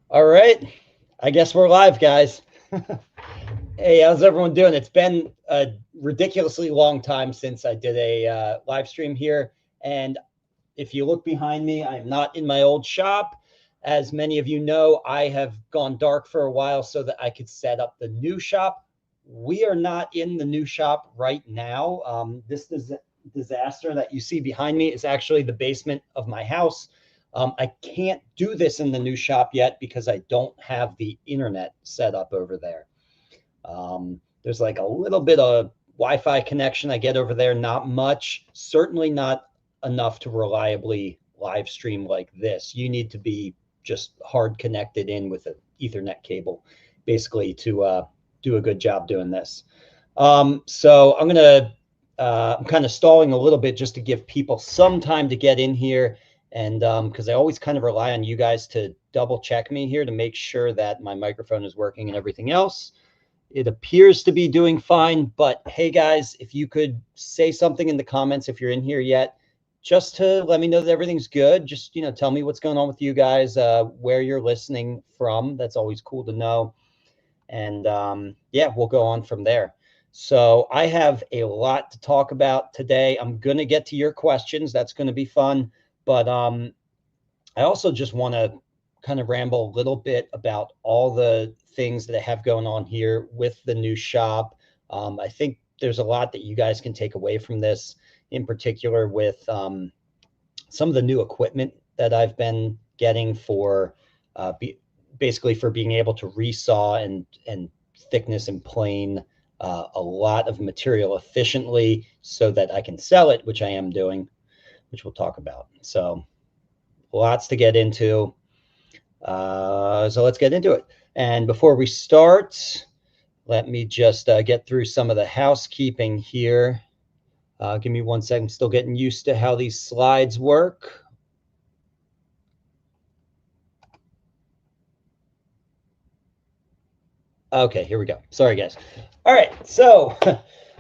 All right. I guess we're live, guys. Hey, how's everyone doing? It's been a ridiculously long time since I did a live stream here. And if you look behind me, I'm not in my old shop. As many of you know, I have gone dark for a while so that I could set up the new shop. We are not in the new shop right now. This disaster that you see behind me is actually the basement of my house. I can't do this in the new shop yet because I don't have the internet set up over there. There's like a little bit of Wi-Fi connection I get over there, not much, certainly not enough to reliably live stream like this. You need to be just hard connected in with an Ethernet cable, basically, to do a good job doing this. So I'm kind of stalling a little bit just to give people some time to get in here. And because I always kind of rely on you guys to double check me here to make sure that my microphone is working and everything else. It appears to be doing fine, but hey guys, if you could say something in the comments if you're in here yet, just to let me know that everything's good. Just, tell me what's going on with you guys, where you're listening from. That's always cool to know. And yeah, we'll go on from there. So I have a lot to talk about today. I'm going to get to your questions. That's going to be fun. But I also just want to kind of ramble a little bit about all the things that I have going on here with the new shop. I think there's a lot that you guys can take away from this, in particular with some of the new equipment that I've been getting for basically for being able to resaw and thickness and plane a lot of material efficiently so that I can sell it, which I am doing, which we'll talk about. So lots to get into. So let's get into it. And before we start, let me just get through some of the housekeeping here. Give me 1 second. I'm still getting used to how these slides work. Okay, here we go. Sorry, guys. All right, so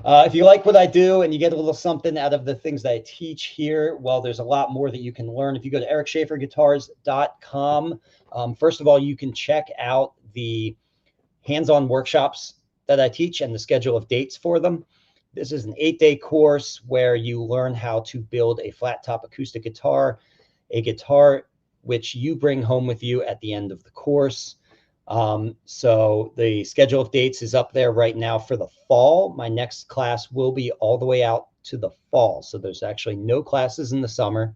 if you like what I do and you get a little something out of the things that I teach here, well, there's a lot more that you can learn. If you go to ericschaferguitars.com, first of all, you can check out the hands-on workshops that I teach and the schedule of dates for them. This is an 8-day course where you learn how to build a flat top acoustic guitar, a guitar which you bring home with you at the end of the course. So the schedule of dates is up there right now for the fall. My next class will be all the way out to the fall. So there's actually no classes in the summer.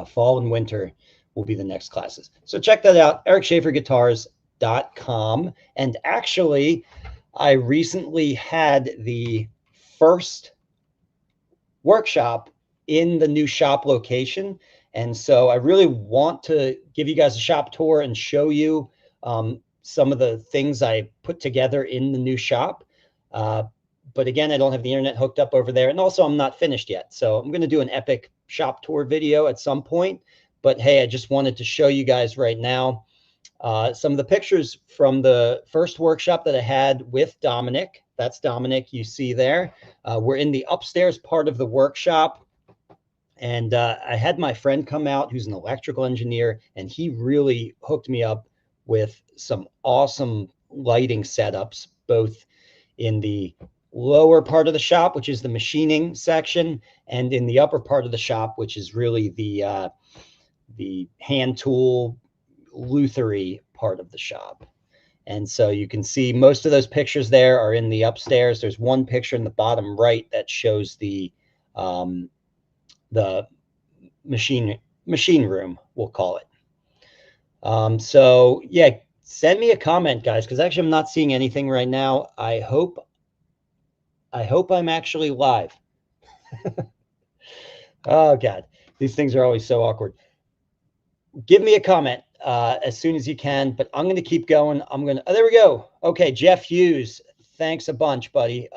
Fall and winter will be the next classes. So check that out, ericschaferguitars.com. And actually, I recently had the first workshop in the new shop location. And so I really want to give you guys a shop tour and show you some of the things I put together in the new shop. But again, I don't have the internet hooked up over there. And also I'm not finished yet. So I'm going to do an epic shop tour video at some point. But hey, I just wanted to show you guys right now some of the pictures from the first workshop that I had with Dominic. That's Dominic you see there. We're in the upstairs part of the workshop. And I had my friend come out who's an electrical engineer, and he really hooked me up with some awesome lighting setups, both in the lower part of the shop, which is the machining section, and in the upper part of the shop, which is really the hand tool lutherie part of the shop. And so you can see most of those pictures there are in the upstairs. There's one picture in the bottom right that shows the machine room, we'll call it. So yeah, send me a comment, guys, because actually I'm not seeing anything right now. I hope I'm actually live. Oh God, these things are always so awkward. Give me a comment as soon as you can, but I'm going to keep going. Oh, there we go. Okay, Jeff Hughes, thanks a bunch, buddy.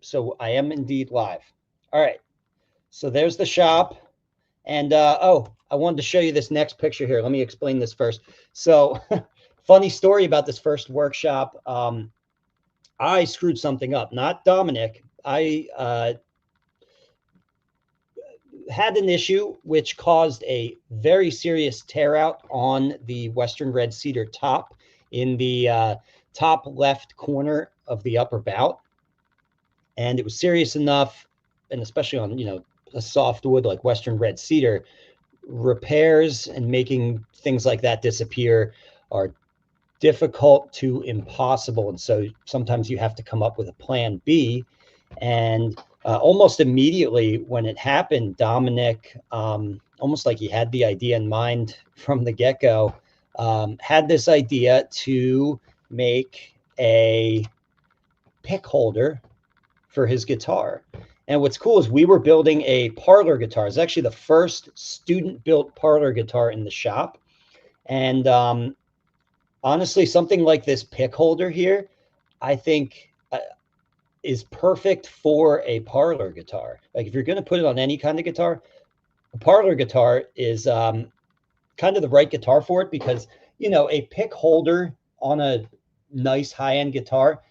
So I am indeed live. All right, so there's the shop. And oh, I wanted to show you this next picture here. Let me explain this first. So funny story about this first workshop. I screwed something up, not Dominic. had an issue which caused a very serious tear out on the Western red cedar top in the top left corner of the upper bout. And it was serious enough, and especially on, a soft wood like Western red cedar, repairs and making things like that disappear are difficult to impossible. And so sometimes you have to come up with a plan B. And almost immediately when it happened, Dominic, almost like he had the idea in mind from the get-go, had this idea to make a pick holder for his guitar. And what's cool is we were building a parlor guitar. It's actually the first student-built parlor guitar in the shop. And honestly, something like this pick holder here, I think is perfect for a parlor guitar. Like if you're going to put it on any kind of guitar, a parlor guitar is kind of the right guitar for it, because, a pick holder on a nice high-end guitar,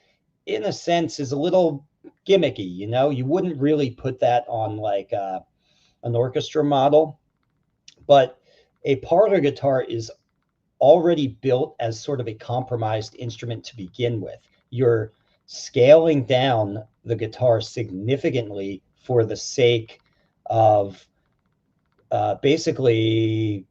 in a sense, is a little gimmicky. You wouldn't really put that on like an orchestra model, but a parlor guitar is already built as sort of a compromised instrument to begin with. You're scaling down the guitar significantly for the sake of basically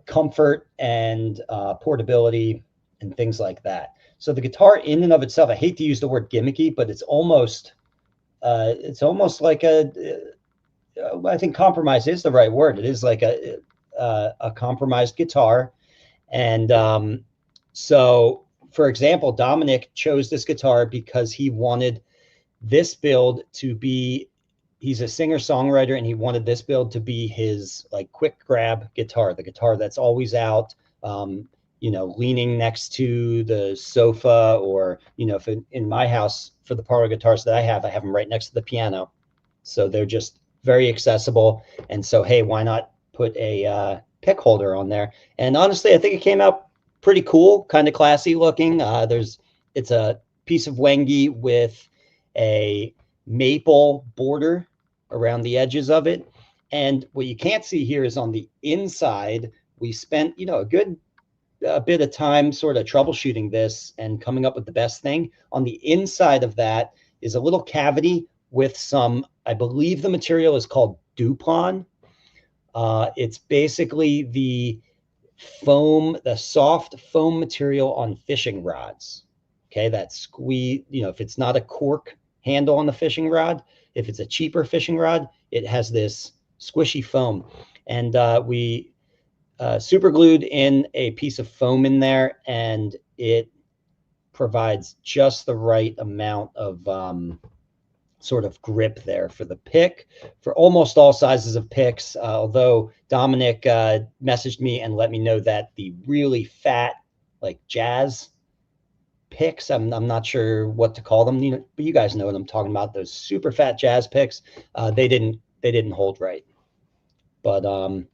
comfort and portability and things like that. So the guitar in and of itself, I hate to use the word gimmicky, but it's almost like I think compromise is the right word. It is like a compromised guitar. And so, for example, Dominic chose this guitar because he wanted this build to be, he's a singer-songwriter, and he wanted this build to be his like quick grab guitar, the guitar that's always out, leaning next to the sofa, or, if in my house, for the parlor guitars that I have them right next to the piano. So they're just very accessible. And so, hey, why not put a pick holder on there? And honestly, I think it came out pretty cool, kind of classy looking. It's a piece of Wengi with a maple border around the edges of it. And what you can't see here is on the inside, we spent, a good bit of time sort of troubleshooting this and coming up with the best thing. On the inside of that is a little cavity with some, I believe the material is called Duplon. It's basically the soft foam material on fishing rods. Okay, that squeeze, if it's not a cork handle on the fishing rod, if it's a cheaper fishing rod, it has this squishy foam. And we super glued in a piece of foam in there, and it provides just the right amount of sort of grip there for the pick, for almost all sizes of picks, although Dominic messaged me and let me know that the really fat, like jazz picks, I'm not sure what to call them, but you guys know what I'm talking about, those super fat jazz picks, they didn't hold right. But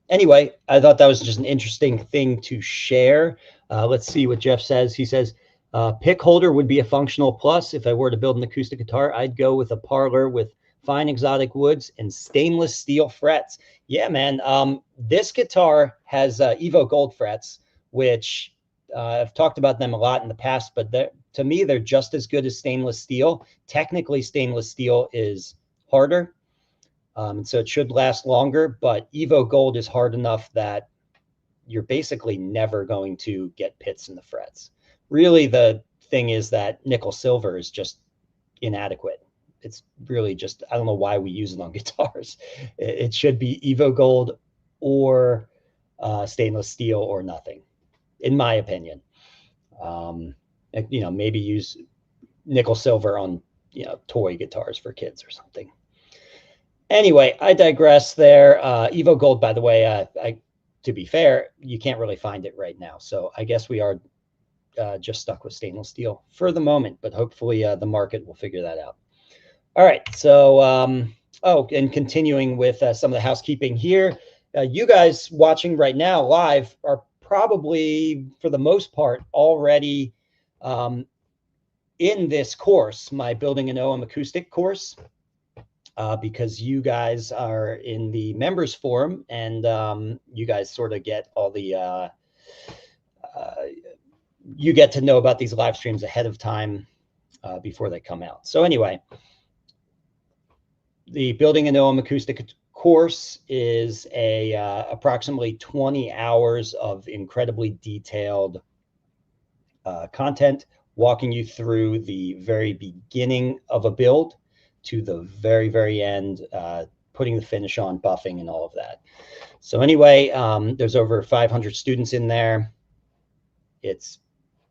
anyway, I thought that was just an interesting thing to share. Let's see what Jeff says. He says, pick holder would be a functional plus. If I were to build an acoustic guitar, I'd go with a parlor with fine exotic woods and stainless steel frets. Yeah, man. This guitar has Evo Gold frets, which I've talked about them a lot in the past, but to me, they're just as good as stainless steel. Technically, stainless steel is harder. So it should last longer, but Evo Gold is hard enough that you're basically never going to get pits in the frets. Really, the thing is that nickel silver is just inadequate. It's really just, I don't know why we use it on guitars. It should be Evo Gold or stainless steel or nothing, in my opinion. Maybe use nickel silver on, toy guitars for kids or something. Anyway, I digress there. Evo Gold, by the way, to be fair, you can't really find it right now. So I guess we are just stuck with stainless steel for the moment, but hopefully the market will figure that out. All right. So, and continuing with some of the housekeeping here, you guys watching right now live are probably, for the most part, already in this course, my Building an OM acoustic course. because you guys are in the members forum, and you guys sort of get all the you get to know about these live streams ahead of time before they come out. So anyway, the Building an OM Acoustic course is a approximately 20 hours of incredibly detailed content, walking you through the very beginning of a build to the very, very end, putting the finish on, buffing, and all of that. So anyway, there's over 500 students in there. It's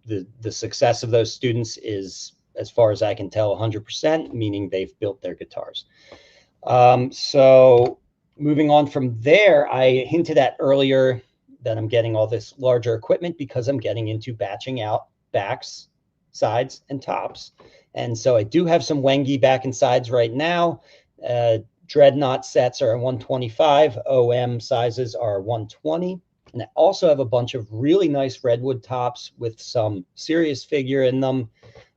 the success of those students is, as far as I can tell, 100%, meaning they've built their guitars. So moving on from there, I hinted at earlier that I'm getting all this larger equipment because I'm getting into batching out backs, sides, and tops. And so I do have some Wengi back and sides right now. Dreadnought sets are 125, OM sizes are 120. And I also have a bunch of really nice redwood tops with some serious figure in them,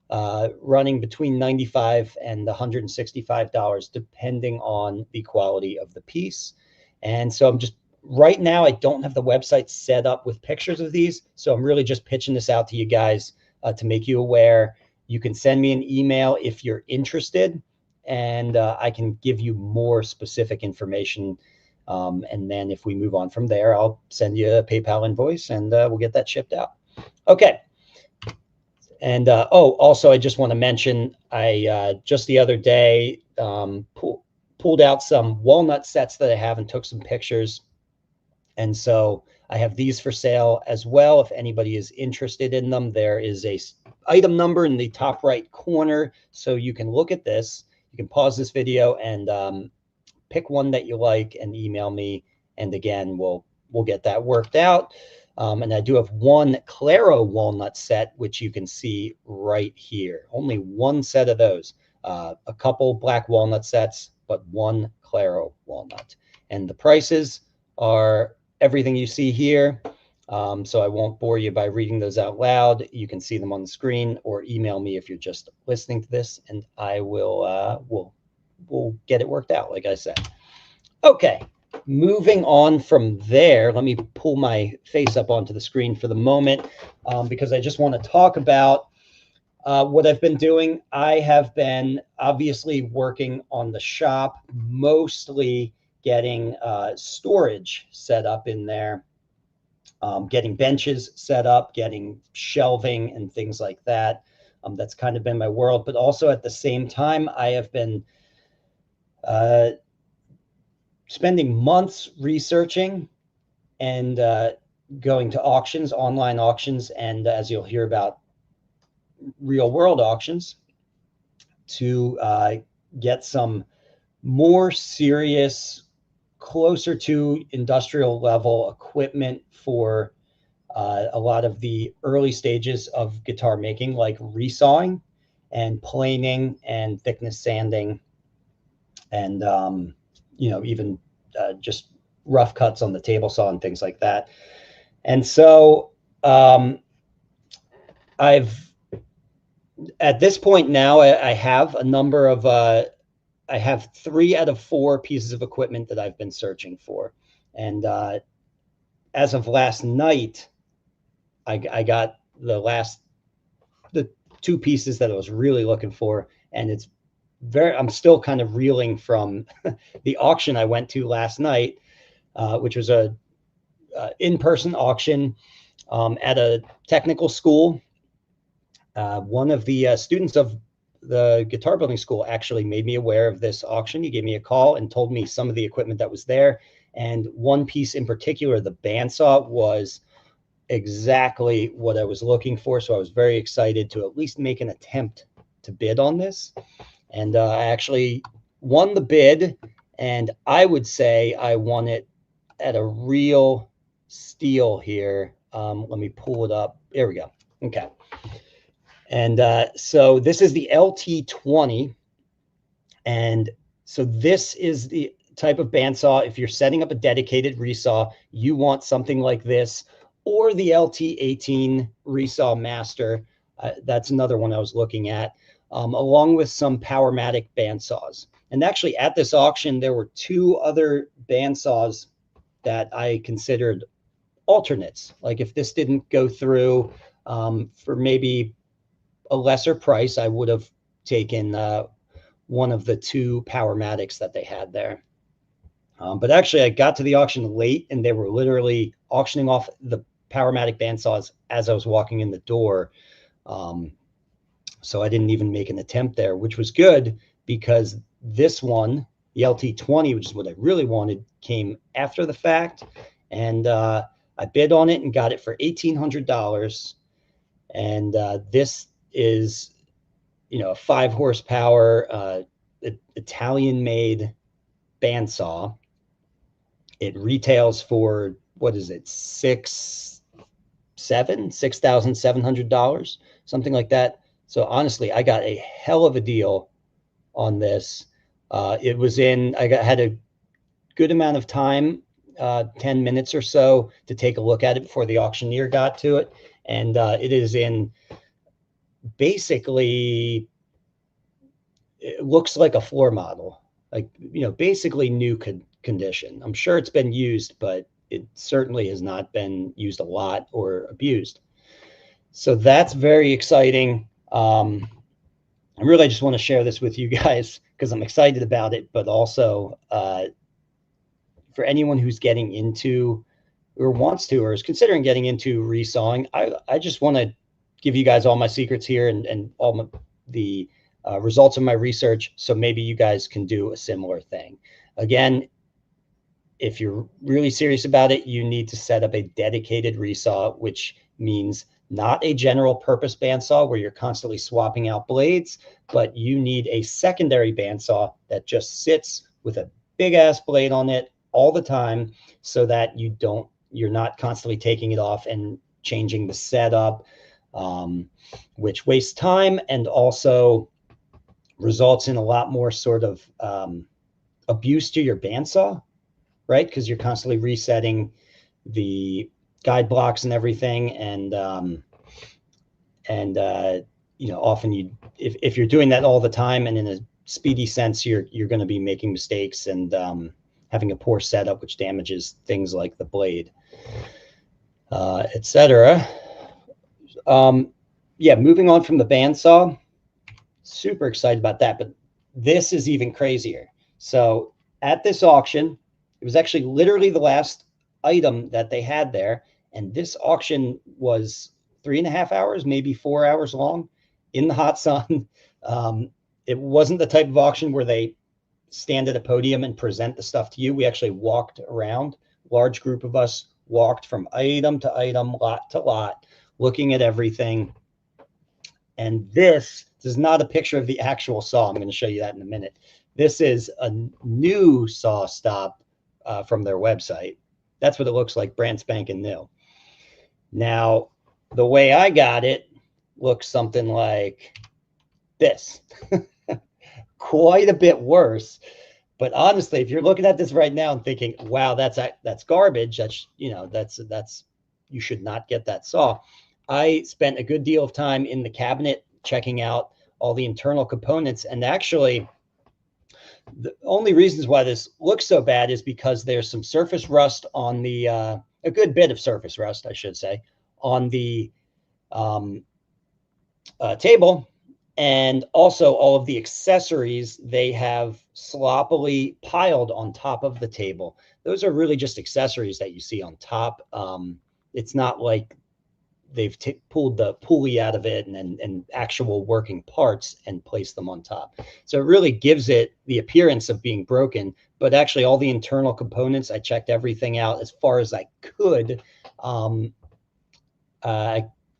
running between $95 and $165, depending on the quality of the piece. And so I'm just, right now, I don't have the website set up with pictures of these. So I'm really just pitching this out to you guys to make you aware. You can send me an email if you're interested, and I can give you more specific information. And then if we move on from there, I'll send you a PayPal invoice and we'll get that shipped out. Okay. And also, I just want to mention, I just the other day pulled out some walnut sets that I have and took some pictures. And so I have these for sale as well. If anybody is interested in them, there is a item number in the top right corner. So you can look at this. You can pause this video and pick one that you like and email me. And again, we'll get that worked out. And I do have one Claro walnut set, which you can see right here. Only one set of those. A couple black walnut sets, but one Claro walnut. And the prices are everything you see here. So I won't bore you by reading those out loud. You can see them on the screen, or email me if you're just listening to this, and I will we'll get it worked out, like I said. Okay. Moving on from there, let me pull my face up onto the screen for the moment, because I just want to talk about what I've been doing. I have been obviously working on the shop, mostly getting storage set up in there, getting benches set up, getting shelving and things like that. That's kind of been my world. But also at the same time, I have been spending months researching and going to auctions, online auctions, and as you'll hear about, real world auctions, to get some more serious, closer to industrial level equipment for a lot of the early stages of guitar making, like resawing and planing and thickness sanding, and even just rough cuts on the table saw and things like that. And so I've, at this point now, I have a number of, I have 3 out of 4 pieces of equipment that I've been searching for. And as of last night, I got the 2 pieces that I was really looking for. And it's I'm still kind of reeling from the auction I went to last night, which was a in-person auction at a technical school. One of the students of the guitar building school actually made me aware of this auction. He gave me a call and told me some of the equipment that was there. And one piece in particular, the bandsaw, was exactly what I was looking for. So I was very excited to at least make an attempt to bid on this. And I actually won the bid, and I would say I won it at a real steal here. Let me pull it up. There we go. Okay. And so this is the LT20. And so this is the type of bandsaw. If you're setting up a dedicated resaw, you want something like this, or the LT18 Resaw Master. That's another one I was looking at, along with some Powermatic bandsaws. And actually at this auction, there were 2 other bandsaws that I considered alternates. Like if this didn't go through for maybe a lesser price, I would have taken one of the 2 Powermatics that they had there. But actually, I got to the auction late, and they were literally auctioning off the Powermatic bandsaws as I was walking in the door. So I didn't even make an attempt there, which was good because this one, the LT20, which is what I really wanted, came after the fact. And I bid on it and got it for $1,800. And this is, you know, a 5 horsepower Italian-made bandsaw. It retails for, what is it, $6,700, something like that. So honestly, I got a hell of a deal on this. It was in, had a good amount of time, 10 minutes or so, to take a look at it before the auctioneer got to it. And it is in basically, it looks like a floor model, like, you know, basically new condition. I'm sure it's been used, but it certainly has not been used a lot or abused. So that's very exciting. I really just want to share this with you guys because I'm excited about it, but also for anyone who's getting into or wants to or is considering getting into resawing, I just want to give you guys all my secrets here and all the results of my research, so maybe you guys can do a similar thing. Again, if you're really serious about it, you need to set up a dedicated resaw, which means not a general purpose bandsaw where you're constantly swapping out blades, but you need a secondary bandsaw that just sits with a big ass blade on it all the time, so that you're not constantly taking it off and changing the setup, which wastes time and also results in a lot more sort of abuse to your bandsaw, right? Because you're constantly resetting the guide blocks and everything, and you know, often if you're doing that all the time and in a speedy sense, you're going to be making mistakes and having a poor setup, which damages things like the blade, etc. Yeah, moving on from the bandsaw, super excited about that, but this is even crazier. So at this auction, it was actually literally the last item that they had there, and this auction was 3.5 hours, maybe 4 hours long in the hot sun. It wasn't the type of auction where they stand at a podium and present the stuff to you. We actually walked around. Large group of us walked from item to item, lot to lot, looking at everything. And this is not a picture of the actual saw. I'm going to show you that in a minute. This is a new saw stop from their website. That's what it looks like, brand spanking new. Now, the way I got it looks something like this. Quite a bit worse. But honestly, if you're looking at this right now and thinking, wow, that's garbage, that's, you know, that's you should not get that saw. I spent a good deal of time in the cabinet checking out all the internal components, and actually the only reasons why this looks so bad is because there's some surface rust on the a good bit of surface rust, I should say, on the table. And also all of the accessories they have sloppily piled on top of the table. Those are really just accessories that you see on top. It's not like they've pulled the pulley out of it and actual working parts and placed them on top. So it really gives it the appearance of being broken, but actually all the internal components, I checked everything out as far as I could.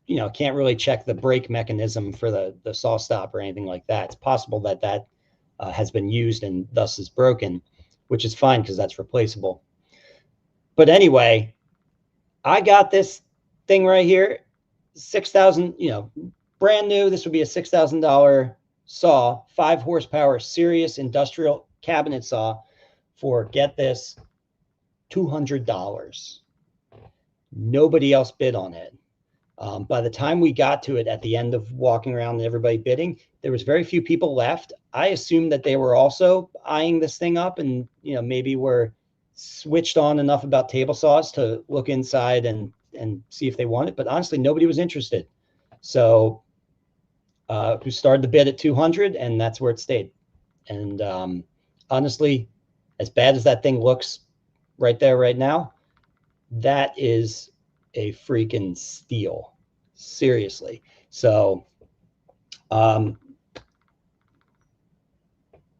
You know, can't really check the brake mechanism for the saw stop or anything like that. It's possible that that has been used and thus is broken, which is fine because that's replaceable. But anyway, I got this thing right here, 6,000, you know, brand new. This would be a $6,000 saw, 5 horsepower, serious industrial cabinet saw for, get this, $200. Nobody else bid on it. By the time we got to it at the end of walking around and everybody bidding, there was very few people left. I assumed that they were also eyeing this thing up and, maybe were switched on enough about table saws to look inside and see if they want it. But honestly, nobody was interested. So who started the bid at 200, and that's where it stayed. And honestly, as bad as that thing looks right there, right now, that is a freaking steal. Seriously. So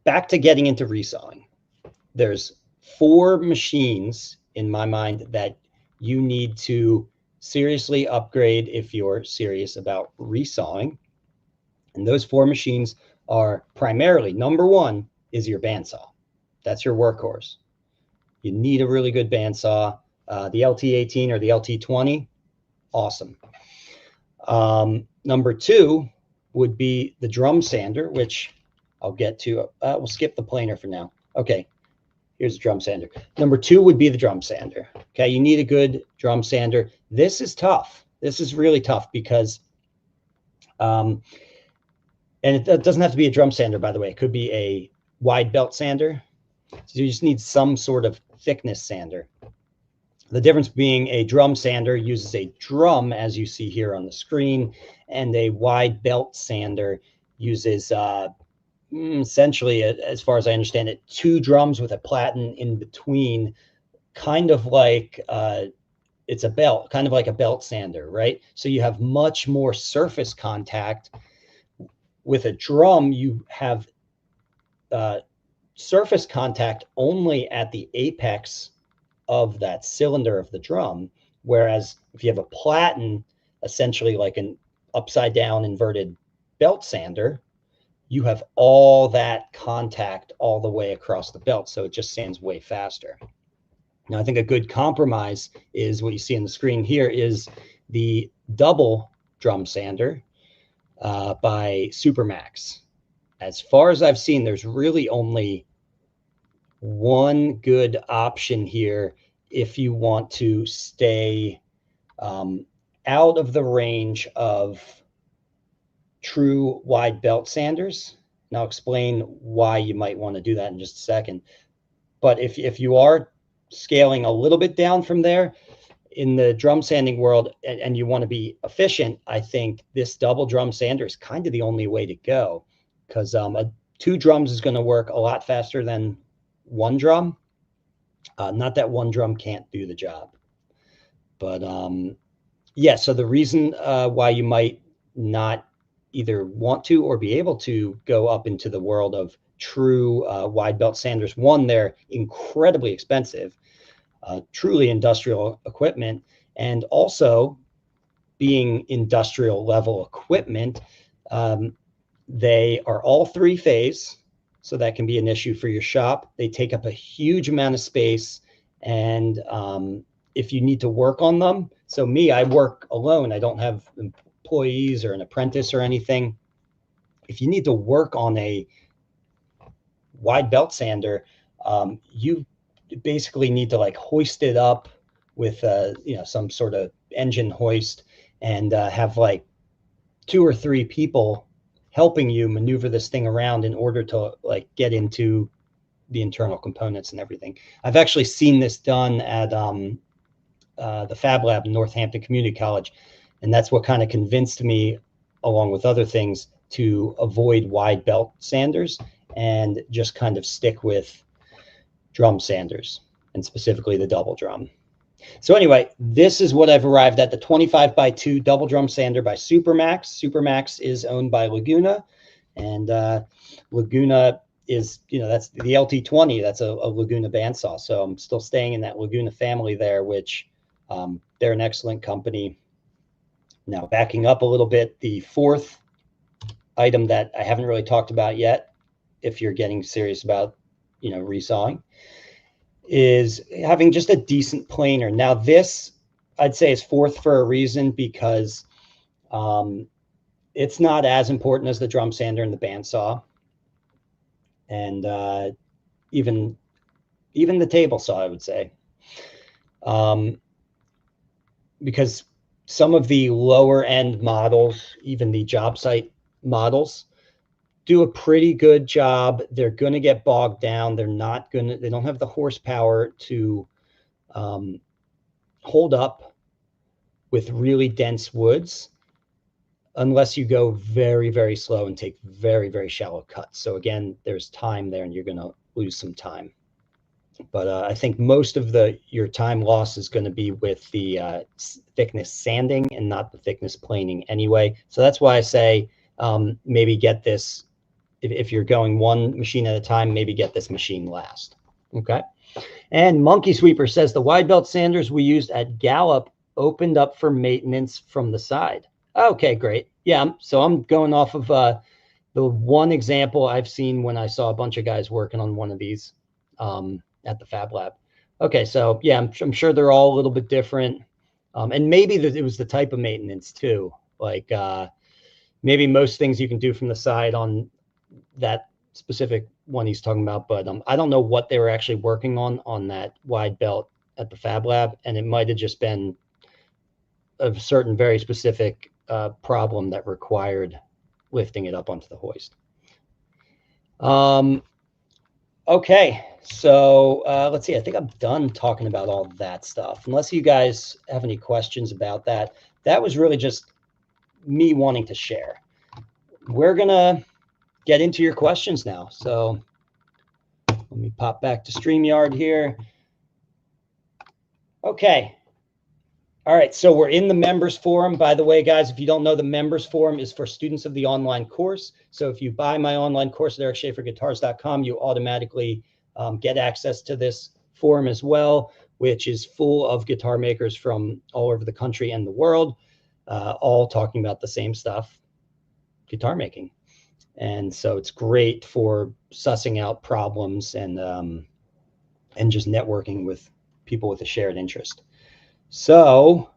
back to getting into resawing. There's 4 machines in my mind that you need to seriously upgrade if you're serious about resawing. And those 4 machines are primarily, number 1 is your bandsaw. That's your workhorse. You need a really good bandsaw. The LT18 or the LT20, awesome. Number 2 would be the drum sander, which I'll get to. We'll skip the planer for now. Okay, here's the drum sander. Number 2 would be the drum sander. Okay, you need a good drum sander. This is tough. This is really tough because, and it doesn't have to be a drum sander, by the way. It could be a wide belt sander. So you just need some sort of thickness sander. The difference being a drum sander uses a drum, as you see here on the screen, and a wide belt sander uses essentially, as far as I understand it, 2 drums with a platen in between, kind of like it's a belt, kind of like a belt sander, right? So you have much more surface contact. With a drum, you have surface contact only at the apex of that cylinder of the drum, whereas if you have a platen, essentially like an upside down inverted belt sander, you have all that contact all the way across the belt, so it just sands way faster. Now, I think a good compromise is what you see on the screen here is the double drum sander by Supermax. As far as I've seen, there's really only one good option here if you want to stay out of the range of true wide belt sanders. And I'll explain why you might want to do that in just a second. But if you are scaling a little bit down from there in the drum sanding world and you want to be efficient, I think this double drum sander is kind of the only way to go, because 2 drums is going to work a lot faster than 1 drum. Not that 1 drum can't do the job, but yeah, so the reason why you might not either want to or be able to go up into the world of true wide belt sanders, 1, they're incredibly expensive, truly industrial equipment, and also being industrial level equipment, they are all 3-phase, so that can be an issue for your shop. They take up a huge amount of space, and if you need to work on them, so me, I work alone. I don't have employees or an apprentice or anything. If you need to work on a wide belt sander, you basically need to like hoist it up with some sort of engine hoist and have like 2 or 3 people helping you maneuver this thing around in order to like get into the internal components and everything. I've actually seen this done at the Fab Lab in Northampton Community College, and that's what kind of convinced me, along with other things, to avoid wide belt sanders and just kind of stick with drum sanders, and specifically the double drum. So anyway, this is what I've arrived at, the 25x2 double drum sander by Supermax. Supermax is owned by Laguna, and Laguna is, that's the LT20. That's a Laguna bandsaw. So I'm still staying in that Laguna family there, which they're an excellent company. Now, backing up a little bit, the 4th item that I haven't really talked about yet, if you're getting serious about, resawing, is having just a decent planer. Now, this I'd say is 4th for a reason, because it's not as important as the drum sander and the bandsaw, and even the table saw, I would say, because some of the lower end models, even the job site models, do a pretty good job. They're going to get bogged down. They don't have the horsepower to hold up with really dense woods unless you go very, very slow and take very, very shallow cuts. So again, there's time there and you're going to lose some time. But I think most of your time loss is going to be with the thickness sanding and not the thickness planing anyway. So that's why I say maybe get this, if you're going one machine at a time, maybe get this machine last. Okay. And Monkey Sweeper says the wide belt sanders we used at Gallup opened up for maintenance from the side. Okay, great. Yeah, so I'm going off of the one example I've seen when I saw a bunch of guys working on one of these at the Fab Lab. Okay, so yeah, I'm sure they're all a little bit different. And maybe it was the type of maintenance too. Like maybe most things you can do from the side on that specific one he's talking about, but I don't know what they were actually working on that wide belt at the Fab Lab, and it might have just been a certain very specific problem that required lifting it up onto the hoist. Okay, so let's see. I think I'm done talking about all that stuff. Unless you guys have any questions about that. That was really just me wanting to share. We're gonna get into your questions now. So let me pop back to StreamYard here. Okay. All right, so we're in the members forum. By the way, guys, if you don't know, the members forum is for students of the online course. So if you buy my online course at ericschaeferguitars.com, you automatically get access to this forum as well, which is full of guitar makers from all over the country and the world, all talking about the same stuff, guitar making. And so it's great for sussing out problems and just networking with people with a shared interest. So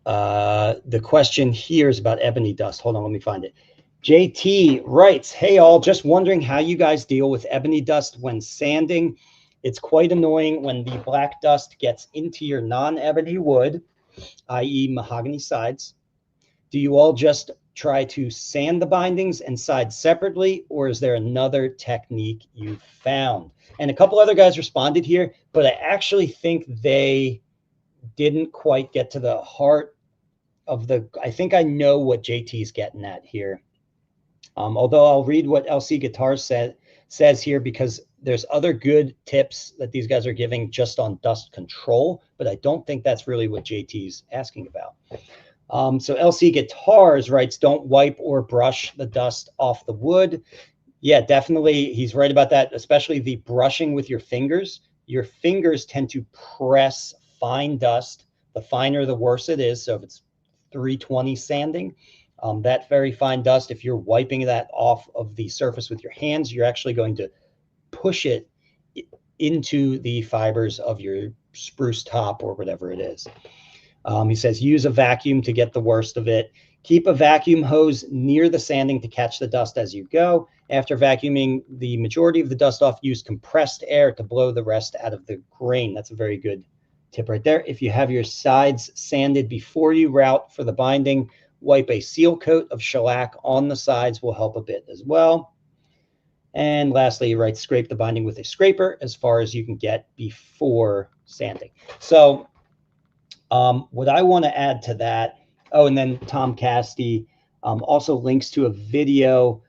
the question here is about Ebony Dust. Hold on, let me find it. JT writes, hey all, just wondering how you guys deal with Ebony Dust when sanding. It's quite annoying when the black dust gets into your non-ebony wood, i.e. mahogany sides. Do you all just try to sand the bindings and sides separately, or is there another technique you've found? And a couple other guys responded here, but I actually think they didn't quite get to the heart of I think I know what JT's getting at here. Although I'll read what LC Guitars says here, because there's other good tips that these guys are giving just on dust control, but I don't think that's really what JT's asking about. So LC Guitars writes, don't wipe or brush the dust off the wood. Yeah, definitely. He's right about that, especially the brushing with your fingers. Your fingers tend to press fine dust. The finer, the worse it is. So if it's 320 sanding, that very fine dust, if you're wiping that off of the surface with your hands, you're actually going to push it into the fibers of your spruce top or whatever it is. He says, use a vacuum to get the worst of it. Keep a vacuum hose near the sanding to catch the dust as you go. After vacuuming the majority of the dust off, use compressed air to blow the rest out of the grain. That's a very good tip right there. If you have your sides sanded before you route for the binding, wipe a seal coat of shellac on the sides will help a bit as well. And lastly, he writes, scrape the binding with a scraper as far as you can get before sanding. So what I want to add to that, oh, and then Tom Casti also links to a video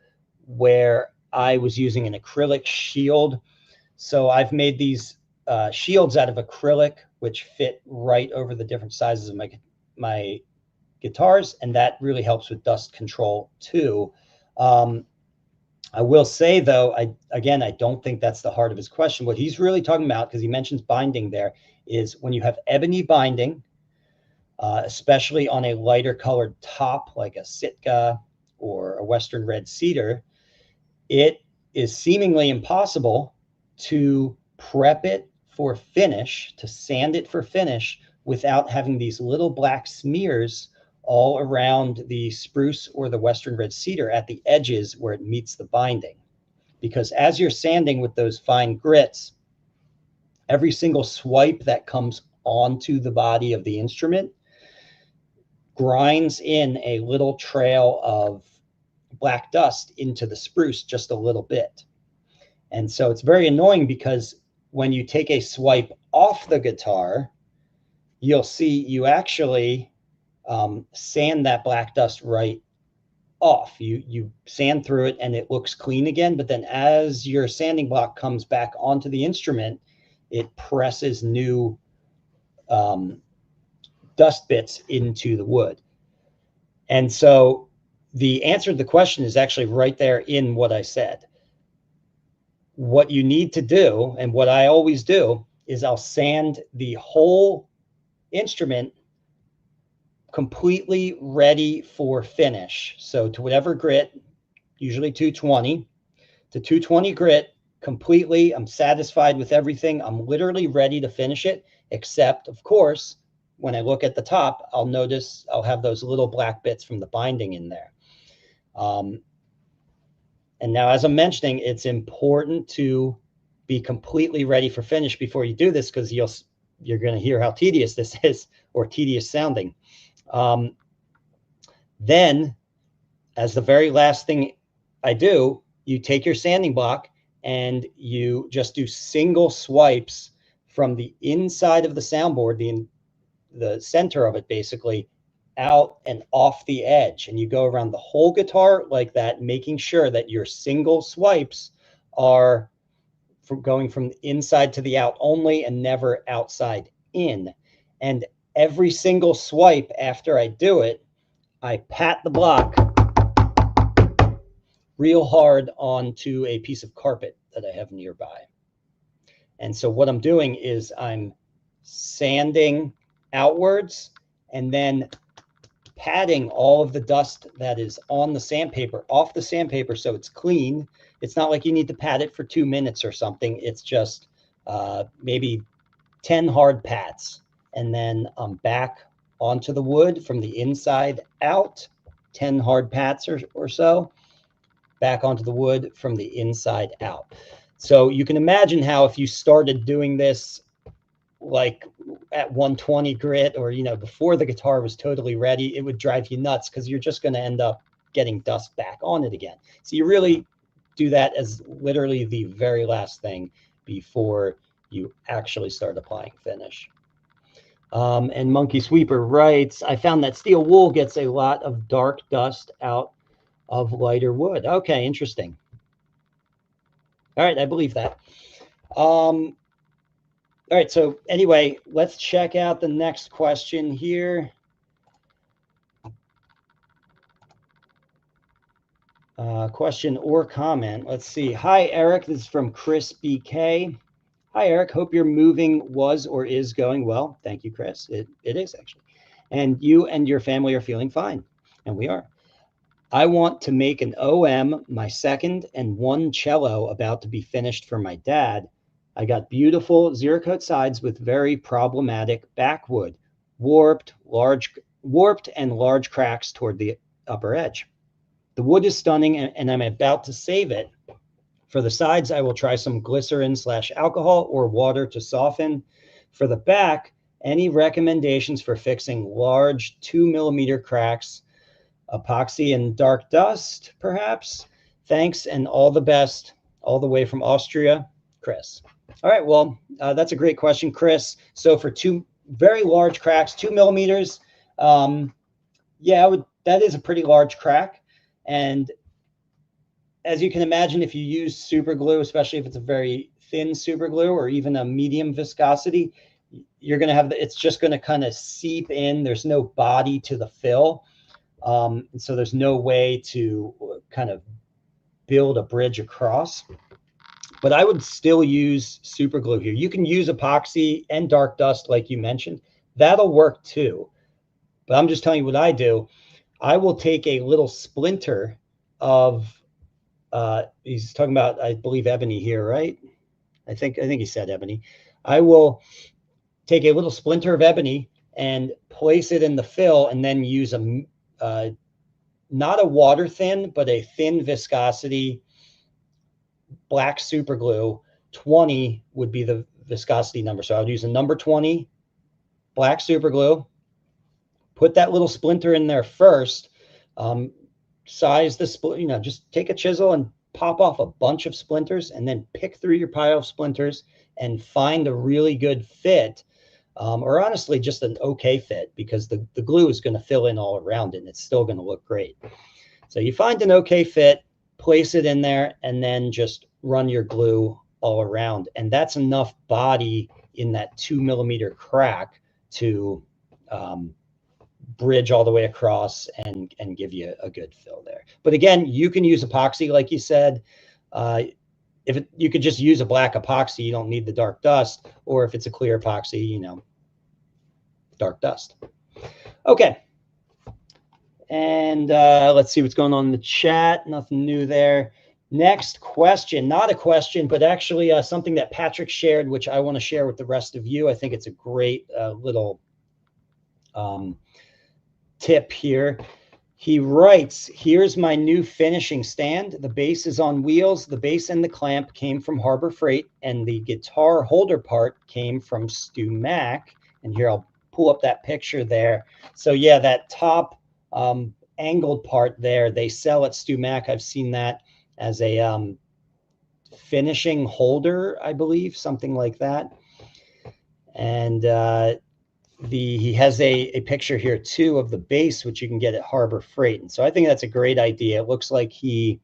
where I was using an acrylic shield. So I've made these shields out of acrylic, which fit right over the different sizes of my guitars, and that really helps with dust control too. I will say, though, I don't think that's the heart of his question. What he's really talking about, because he mentions binding there, is when you have ebony binding, especially on a lighter colored top like a Sitka or a Western red cedar, it is seemingly impossible to prep it for finish, to sand it for finish, without having these little black smears all around the spruce or the Western red cedar at the edges where it meets the binding. Because as you're sanding with those fine grits, every single swipe that comes onto the body of the instrument grinds in a little trail of black dust into the spruce just a little bit. And so it's very annoying because when you take a swipe off the guitar, you'll see you actually sand that black dust right off. You sand through it and it looks clean again, but then as your sanding block comes back onto the instrument, it presses new dust bits into the wood. And so the answer to the question is actually right there in what I said. What you need to do, and what I always do, is I'll sand the whole instrument completely ready for finish. So to whatever grit, usually 220, to 220 grit completely. I'm satisfied with everything. I'm literally ready to finish it, except, of course, when I look at the top, I'll notice I'll have those little black bits from the binding in there. And now, as I'm mentioning, it's important to be completely ready for finish before you do this, because you're going to hear how tedious this is, or tedious sounding. Then, as the very last thing I do, you take your sanding block and you just do single swipes from the inside of the soundboard, the center of it basically, out and off the edge. And you go around the whole guitar like that, making sure that your single swipes are going from the inside to the out only and never outside in. And every single swipe after I do it, I pat the block real hard onto a piece of carpet that I have nearby. And so what I'm doing is I'm sanding outwards and then patting all of the dust that is on the sandpaper off the sandpaper so it's clean. It's not like you need to pat it for 2 minutes or something. It's just maybe 10 hard pats. And then I'm back onto the wood from the inside out, 10 hard pats or so, back onto the wood from the inside out. So you can imagine how if you started doing this like at 120 grit, or before the guitar was totally ready, it would drive you nuts, because you're just going to end up getting dust back on it again. So you really do that as literally the very last thing before you actually start applying finish. And Monkey Sweeper writes, I found that steel wool gets a lot of dark dust out of lighter wood. Okay, interesting. All right, I believe that. All right, so anyway, let's check out the next question here. Question or comment. Let's see. Hi, Eric. This is from Chris BK. Hi, Eric. Hope your moving was or is going well. Thank you, Chris. It is, actually. And you and your family are feeling fine. And we are. I want to make an OM, my second, and one cello about to be finished for my dad. I got beautiful zero-coat sides with very problematic backwood, warped and large cracks toward the upper edge. The wood is stunning, and I'm about to save it. For the sides, I will try some glycerin/alcohol or water to soften. For the back, any recommendations for fixing large 2-millimeter cracks, epoxy and dark dust, perhaps? Thanks, and all the best, all the way from Austria, Chris. All right, well, that's a great question, Chris. So for 2 very large cracks, 2 millimeters, yeah, that is a pretty large crack. And as you can imagine, if you use super glue, especially if it's a very thin super glue or even a medium viscosity, you're going to have it's just going to kind of seep in. There's no body to the fill. And so there's no way to kind of build a bridge across. But I would still use super glue here. You can use epoxy and dark dust like you mentioned. That'll work too. But I'm just telling you what I do. I will take a little splinter of, he's talking about, I believe, ebony here, right? I think he said ebony. I will take a little splinter of ebony and place it in the fill, and then use not a water thin, but a thin viscosity black super glue. 20 would be the viscosity number. So I would use a number 20 black super glue, put that little splinter in there first. Size the split, just take a chisel and pop off a bunch of splinters, and then pick through your pile of splinters and find a really good fit, or honestly just an okay fit, because the glue is going to fill in all around it and it's still going to look great. So you find an okay fit, place it in there, and then just run your glue all around, and that's enough body in that 2mm crack to bridge all the way across and give you a good fill there. But again, you can use epoxy, like you said. You could just use a black epoxy, you don't need the dark dust, or if it's a clear epoxy, dark dust. Okay. And let's see what's going on in the chat. Nothing new there. Next question, not a question, but actually something that Patrick shared, which I want to share with the rest of you. I think it's a great little tip here. He writes, here's my new finishing stand. The base is on wheels. The base and the clamp came from Harbor Freight, and the guitar holder part came from Stu Mac. And here, I'll pull up that picture there. So yeah, that top angled part there, they sell at Stu Mac. I've seen that as a finishing holder, I believe, something like that. And he has a picture here too of the base, which you can get at Harbor Freight. And so I think that's a great idea. It looks like he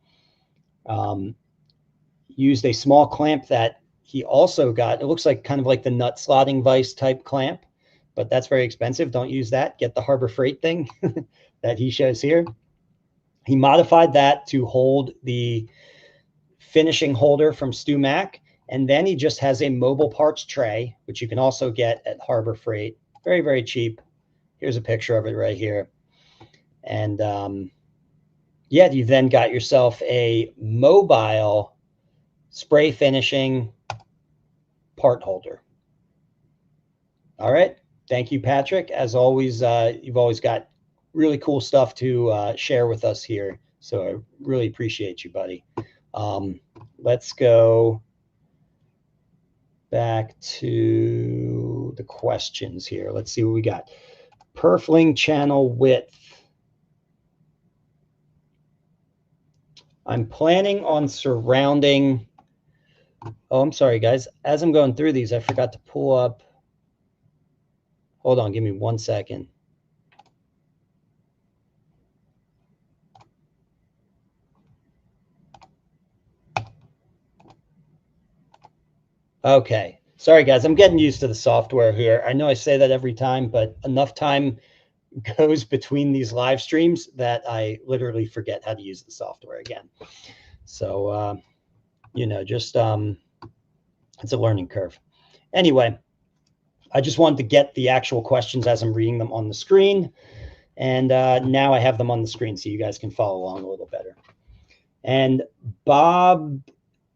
used a small clamp that he also got. It looks like kind of like the nut slotting vise type clamp, but that's very expensive. Don't use that. Get the Harbor Freight thing that he shows here. He modified that to hold the finishing holder from Stu Mac. And then he just has a mobile parts tray, which you can also get at Harbor Freight. Very, very cheap. Here's a picture of it right here. And yeah, you then got yourself a mobile spray finishing part holder. All right. Thank you, Patrick. As always, you've always got really cool stuff to share with us here. So I really appreciate you, buddy. Let's go back to the questions here. Let's see what we got. Purfling channel width. I'm planning on surrounding. Oh, I'm sorry, guys. As I'm going through these, I forgot to pull up. Hold on, give me 1 second. Okay. Sorry, guys. I'm getting used to the software here. I know I say that every time, but enough time goes between these live streams that I literally forget how to use the software again. So, just it's a learning curve. Anyway, I just wanted to get the actual questions as I'm reading them on the screen. And now I have them on the screen so you guys can follow along a little better. And Bob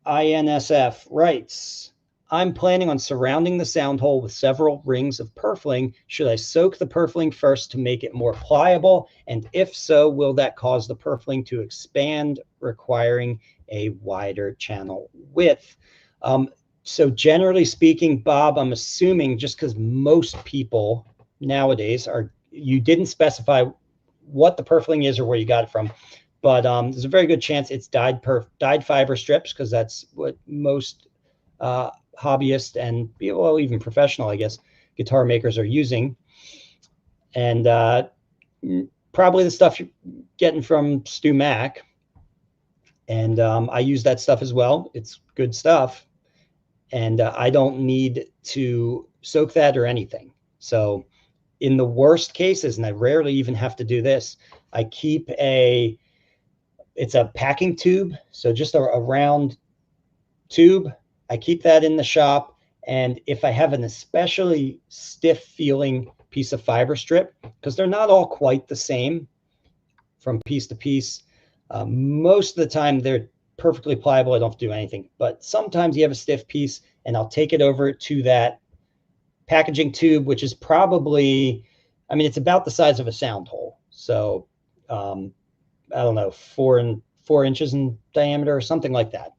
INSF writes, I'm planning on surrounding the sound hole with several rings of purfling. Should I soak the purfling first to make it more pliable? And if so, will that cause the purfling to expand, requiring a wider channel width? So generally speaking, Bob, I'm assuming just because most people nowadays you didn't specify what the purfling is or where you got it from, but there's a very good chance it's dyed fiber strips, because that's what most hobbyists and, well, even professional, I guess, guitar makers are using. And probably the stuff you're getting from Stu Mac. And I use that stuff as well. It's good stuff. And I don't need to soak that or anything. So in the worst cases, and I rarely even have to do this, I keep it's a packing tube. So just a round tube. I keep that in the shop. And if I have an especially stiff feeling piece of fiber strip, because they're not all quite the same from piece to piece, most of the time they're perfectly pliable. I don't have to do anything. But sometimes you have a stiff piece, and I'll take it over to that packaging tube, which is probably, it's about the size of a sound hole. So I don't know, 4 inches in diameter or something like that.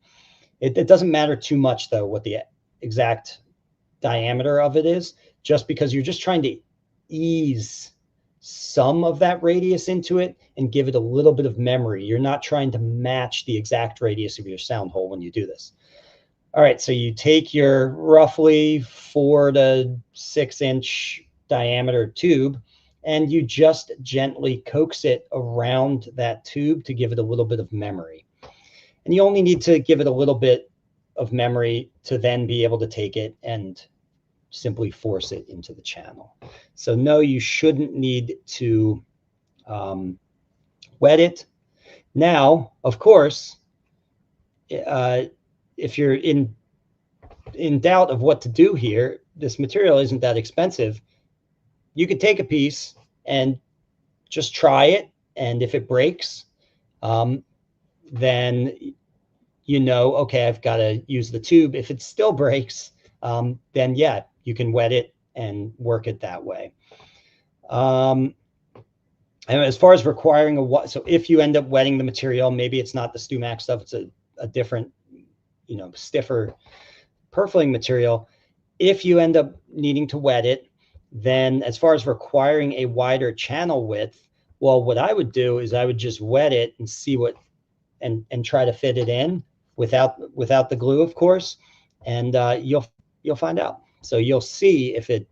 It doesn't matter too much, though, what the exact diameter of it is, just because you're just trying to ease some of that radius into it and give it a little bit of memory. You're not trying to match the exact radius of your sound hole when you do this. All right, so you take your roughly 4 to 6 inch diameter tube and you just gently coax it around that tube to give it a little bit of memory. And you only need to give it a little bit of memory to then be able to take it and simply force it into the channel. So no, you shouldn't need to wet it. Now, of course, if you're in doubt of what to do here, this material isn't that expensive. You could take a piece and just try it. And if it breaks, then you know, okay, I've got to use the tube. If it still breaks, then yeah, you can wet it and work it that way. And as far as requiring a so if you end up wetting the material, maybe it's not the StewMax stuff, it's a different, you know, stiffer purfling material. If you end up needing to wet it, then as far as requiring a wider channel width, well, what I would do is I would just wet it and see what, and try to fit it in without the glue, of course, and you'll find out. So you'll see if it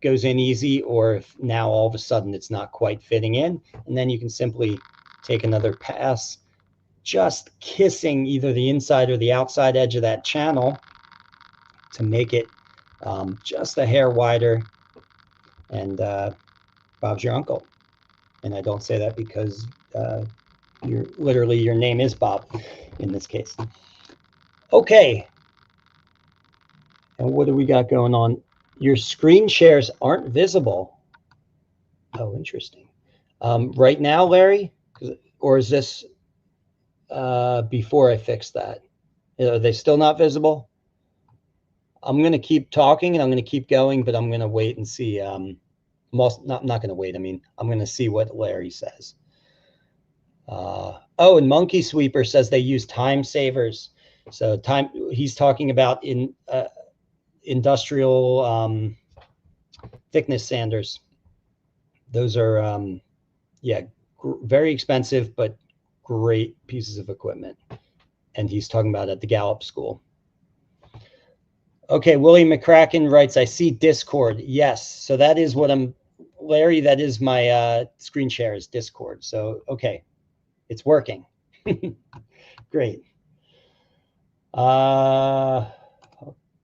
goes in easy or if now all of a sudden it's not quite fitting in, and then you can simply take another pass, just kissing either the inside or the outside edge of that channel to make it just a hair wider, and Bob's your uncle. And I don't say that because your name is Bob in this case. Okay. And what do we got going on? Your screen shares aren't visible. Oh, interesting. Right now, Larry, or is this before I fix that? Are they still not visible? I'm going to keep talking and I'm going to keep going, but I'm going to wait and see. Not going to wait. I mean, I'm going to see what Larry says. Oh, and Monkey Sweeper says they use time savers. So he's talking about in industrial thickness sanders. Those are, yeah, very expensive, but great pieces of equipment. And he's talking about at the Gallup School. Okay, Willie McCracken writes, I see Discord. Yes, so that is what Larry, that is my screen share is Discord. So, okay, it's working. Great.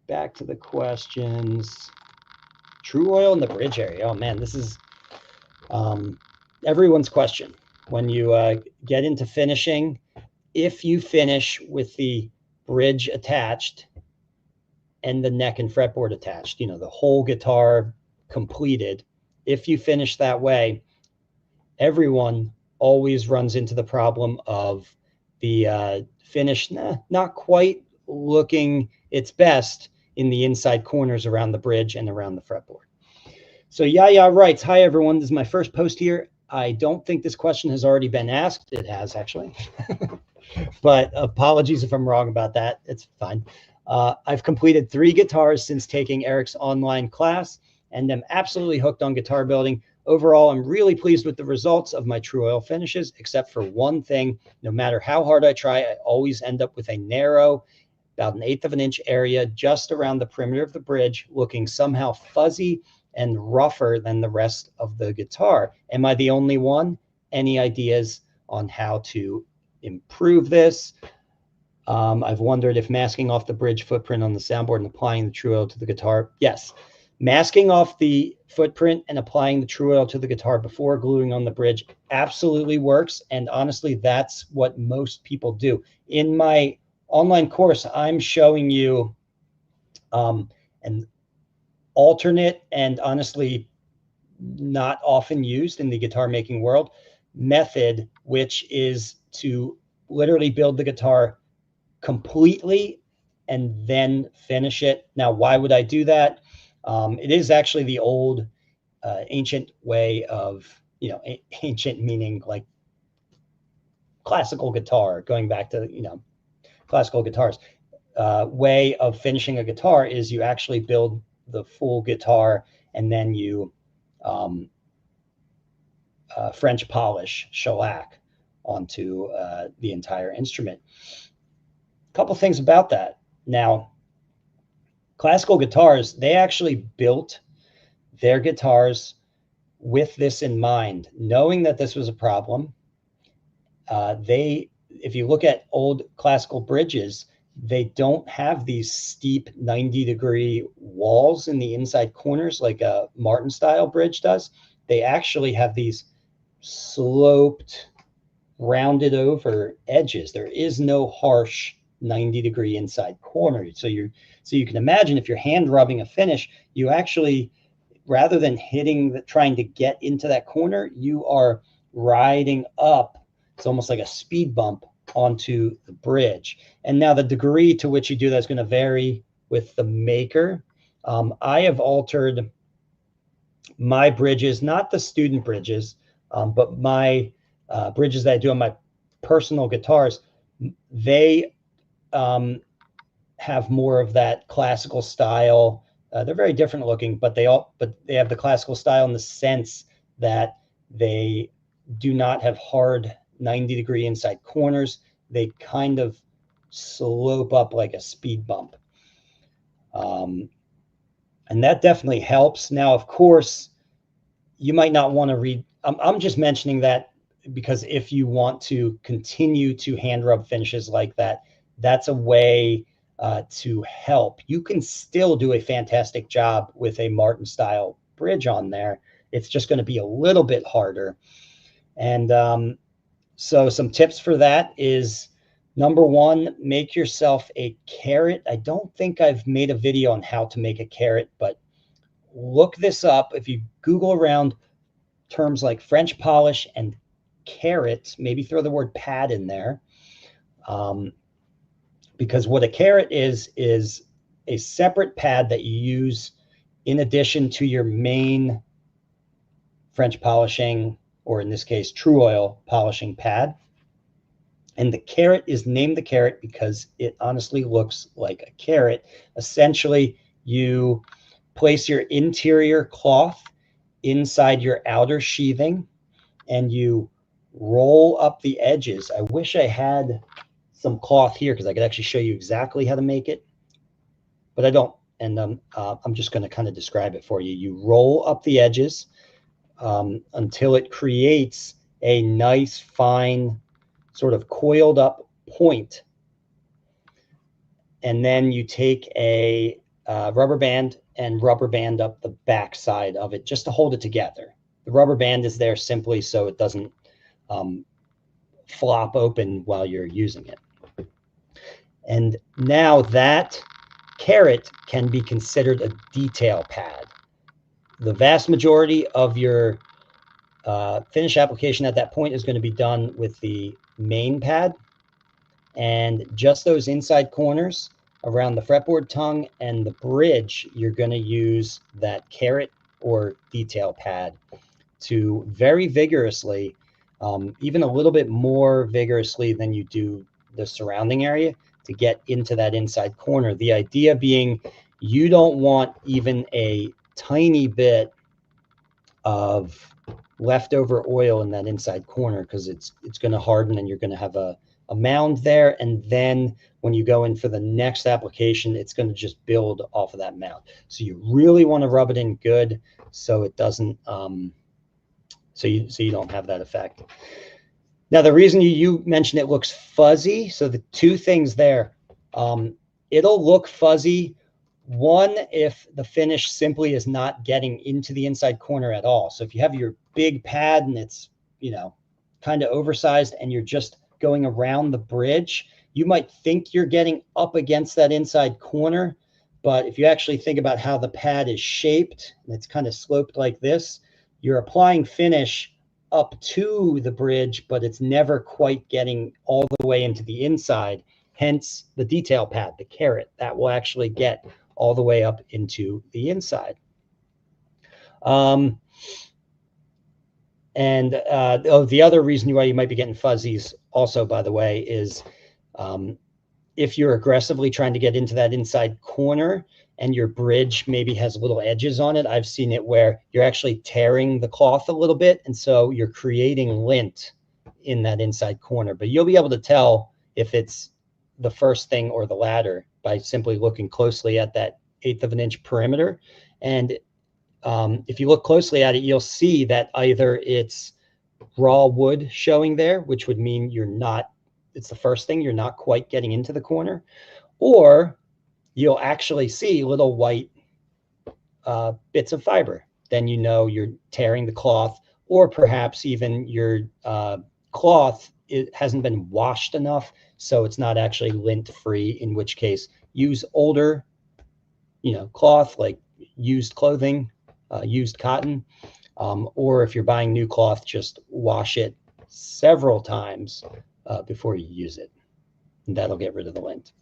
Back to the questions. True oil in the bridge area. Oh man, this is everyone's question. When you get into finishing, if you finish with the bridge attached and the neck and fretboard attached, you know, the whole guitar completed, if you finish that way, everyone always runs into the problem of the finish not quite looking its best in the inside corners around the bridge and around the fretboard. So Yaya writes, hi everyone, this is my first post here. I don't think this question has already been asked. It has actually, but apologies if I'm wrong about that. It's fine. I've completed 3 guitars since taking Eric's online class and am absolutely hooked on guitar building. Overall, I'm really pleased with the results of my true oil finishes, except for one thing. No matter how hard I try, I always end up with a narrow, about 1/8 of an inch area just around the perimeter of the bridge, looking somehow fuzzy and rougher than the rest of the guitar. Am I the only one? Any ideas on how to improve this? I've wondered if masking off the bridge footprint on the soundboard and applying the true oil to the guitar. Yes, masking off the footprint and applying the true oil to the guitar before gluing on the bridge absolutely works. And honestly, that's what most people do. In my online course, I'm showing you an alternate and honestly not often used in the guitar making world method, which is to literally build the guitar completely and then finish it. Now, why would I do that? It is actually the old ancient way of, you know, ancient meaning like classical guitar, going back to, you know, classical guitars. Way of finishing a guitar is you actually build the full guitar and then you French polish shellac onto the entire instrument. A couple things about that. Now, classical guitars, they actually built their guitars with this in mind, knowing that this was a problem. If you look at old classical bridges, they don't have these steep 90-degree walls in the inside corners like a Martin style bridge does. They actually have these sloped, rounded over edges. There is no harsh 90-degree inside corner. So you can imagine if you're hand rubbing a finish, you actually, rather than trying to get into that corner, you are riding up. It's almost like a speed bump onto the bridge. And now the degree to which you do that is going to vary with the maker. I have altered my bridges, not the student bridges, but my bridges that I do on my personal guitars. They have more of that classical style. They're very different looking, but they have the classical style in the sense that they do not have hard 90-degree inside corners. They kind of slope up like a speed bump. And that definitely helps. Now, of course, you might not want to read. I'm just mentioning that because if you want to continue to hand rub finishes like that, that's a way to help. You can still do a fantastic job with a Martin style bridge on there. It's just going to be a little bit harder. And so some tips for that is, number one, make yourself a carrot. I don't think I've made a video on how to make a carrot, but look this up. If you Google around terms like French polish and carrot, maybe throw the word pad in there. Because what a carrot is a separate pad that you use in addition to your main French polishing, or in this case, True Oil polishing pad. And the carrot is named the carrot because it honestly looks like a carrot. Essentially, you place your interior cloth inside your outer sheathing and you roll up the edges. I wish I had some cloth here because I could actually show you exactly how to make it, but I don't. And I'm just going to kind of describe it for you. You roll up the edges until it creates a nice, fine, sort of coiled up point. And then you take a rubber band and rubber band up the back side of it just to hold it together. The rubber band is there simply so it doesn't flop open while you're using it. And now that carrot can be considered a detail pad. The vast majority of your finish application at that point is going to be done with the main pad, and just those inside corners around the fretboard tongue and the bridge, you're going to use that carrot or detail pad to very vigorously, even a little bit more vigorously than you do the surrounding area, to get into that inside corner. The idea being you don't want even a tiny bit of leftover oil in that inside corner because it's going to harden and you're going to have a mound there. And then when you go in for the next application, it's going to just build off of that mound. So you really want to rub it in good so it doesn't, so you don't have that effect. Now, the reason you mentioned it looks fuzzy, so the two things there, it'll look fuzzy. One, if the finish simply is not getting into the inside corner at all. So if you have your big pad and it's, kind of oversized and you're just going around the bridge, you might think you're getting up against that inside corner. But if you actually think about how the pad is shaped, and it's kind of sloped like this, you're applying finish up to the bridge, but it's never quite getting all the way into the inside. Hence the detail pad, the carrot, that will actually get all the way up into the inside. The other reason why you might be getting fuzzies also, by the way, is if you're aggressively trying to get into that inside corner and your bridge maybe has little edges on it, I've seen it where you're actually tearing the cloth a little bit, and so you're creating lint in that inside corner. But you'll be able to tell if it's the first thing or the latter by simply looking closely at that 1/8 of an inch perimeter. And if you look closely at it, you'll see that either it's raw wood showing there, which would mean it's the first thing, you're not quite getting into the corner, or you'll actually see little white bits of fiber. Then you know you're tearing the cloth, or perhaps even your cloth, it hasn't been washed enough, so it's not actually lint free, in which case use older, cloth, like used clothing, used cotton, or if you're buying new cloth, just wash it several times before you use it, and that'll get rid of the lint.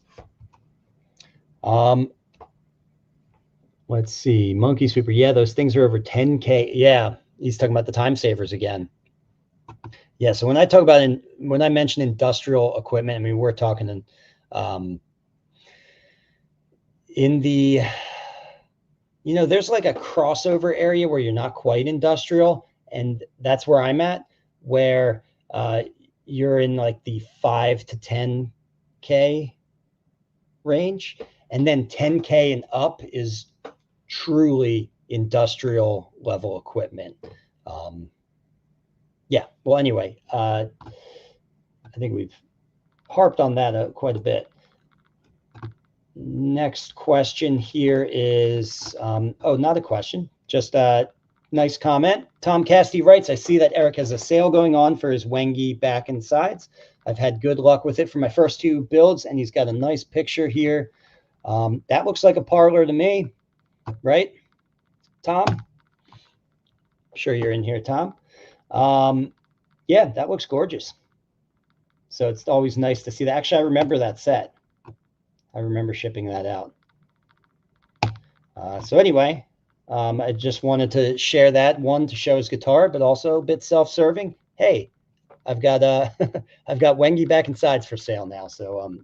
Let's see, Monkey Sweeper. Yeah, those things are over 10K. Yeah, he's talking about the time savers again. Yeah, so when I talk about when I mention industrial equipment, I mean, we're talking in the, there's like a crossover area where you're not quite industrial, and that's where I'm at, where you're in like the 5 to 10K range, and then 10K and up is truly industrial level equipment. Yeah, well, anyway, I think we've harped on that quite a bit. Next question here is, oh, not a question, just a nice comment. Tom Casti writes, I see that Eric has a sale going on for his Wengi back and sides. I've had good luck with it for my first 2 builds, and he's got a nice picture here. That looks like a parlor to me, right, Tom? I'm sure you're in here, Tom. Yeah, that looks gorgeous. So it's always nice to see that. Actually, I remember that set. I remember shipping that out. So anyway, I just wanted to share that, one, to show his guitar, but also a bit self-serving. Hey, I've got I've got Wengi back and sides for sale now. So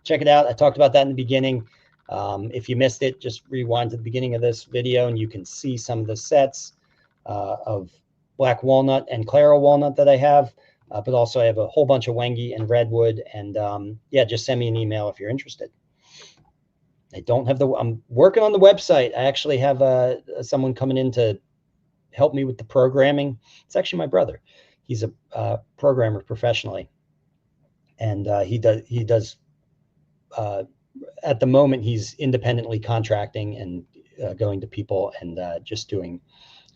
check it out. I talked about that in the beginning. If you missed it, just rewind to the beginning of this video and you can see some of the sets of black walnut and claro walnut that I have. But also I have a whole bunch of Wengi and redwood. And yeah, just send me an email if you're interested. I don't have I'm working on the website. I actually have someone coming in to help me with the programming. It's actually my brother. He's a programmer professionally. And he does at the moment, he's independently contracting and going to people and just doing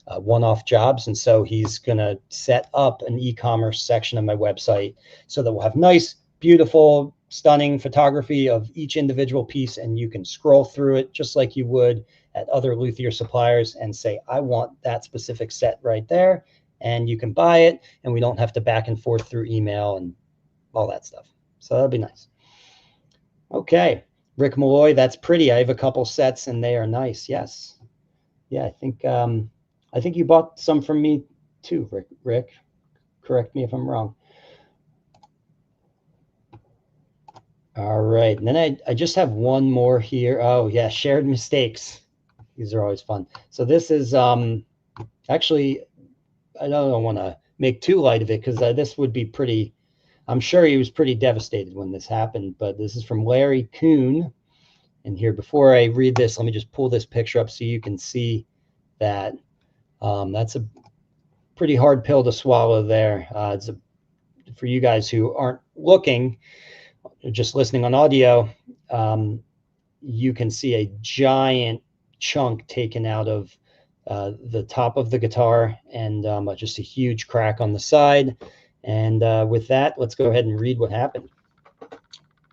one-off jobs. And so he's going to set up an e-commerce section of my website so that we'll have nice, beautiful, stunning photography of each individual piece, and you can scroll through it just like you would at other luthier suppliers and say, I want that specific set right there, and you can buy it, and we don't have to back and forth through email and all that stuff. So that'll be nice. Okay, Rick Malloy, that's pretty. I have a couple sets and they are nice. Yes. Yeah, I think you bought some from me too, Rick. Correct me if I'm wrong. All right, and then I just have one more here. Oh yeah, shared mistakes. These are always fun. So this is actually, I don't want to make too light of it because this would be pretty, I'm sure he was pretty devastated when this happened, but this is from Larry Kuhn. And here, before I read this, let me just pull this picture up so you can see that. That's a pretty hard pill to swallow there. For you guys who aren't looking, just listening on audio, you can see a giant chunk taken out of the top of the guitar and just a huge crack on the side. And with that, let's go ahead and read what happened.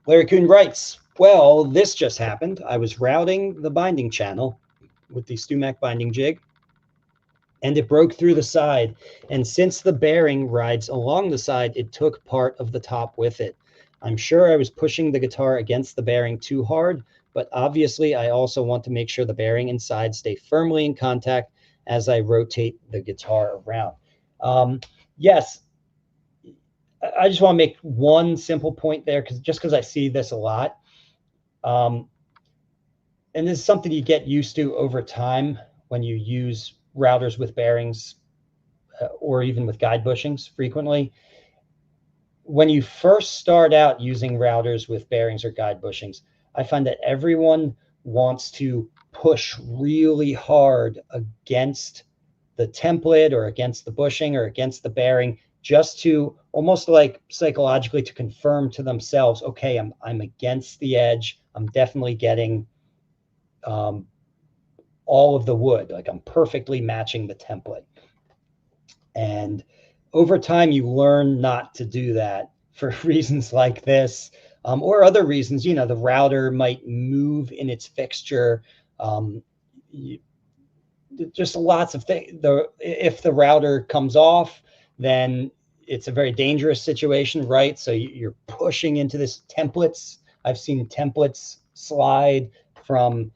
Larry Kuhn writes, well, this just happened. I was routing the binding channel with the StewMac binding jig, and it broke through the side. And since the bearing rides along the side, it took part of the top with it. I'm sure I was pushing the guitar against the bearing too hard, but obviously I also want to make sure the bearing and side stay firmly in contact as I rotate the guitar around. Yes, I just want to make one simple point there, because I see this a lot. And and this is something you get used to over time when you use routers with bearings or even with guide bushings frequently. When you first start out using routers with bearings or guide bushings, I find that everyone wants to push really hard against the template or against the bushing or against the bearing, just to almost like psychologically to confirm to themselves, okay, I'm against the edge. I'm definitely getting all of the wood, like I'm perfectly matching the template. And over time, you learn not to do that for reasons like this, or other reasons. You know, the router might move in its fixture. Just lots of things. If the router comes off, then it's a very dangerous situation, right? So you're pushing into this templates. I've seen templates slide from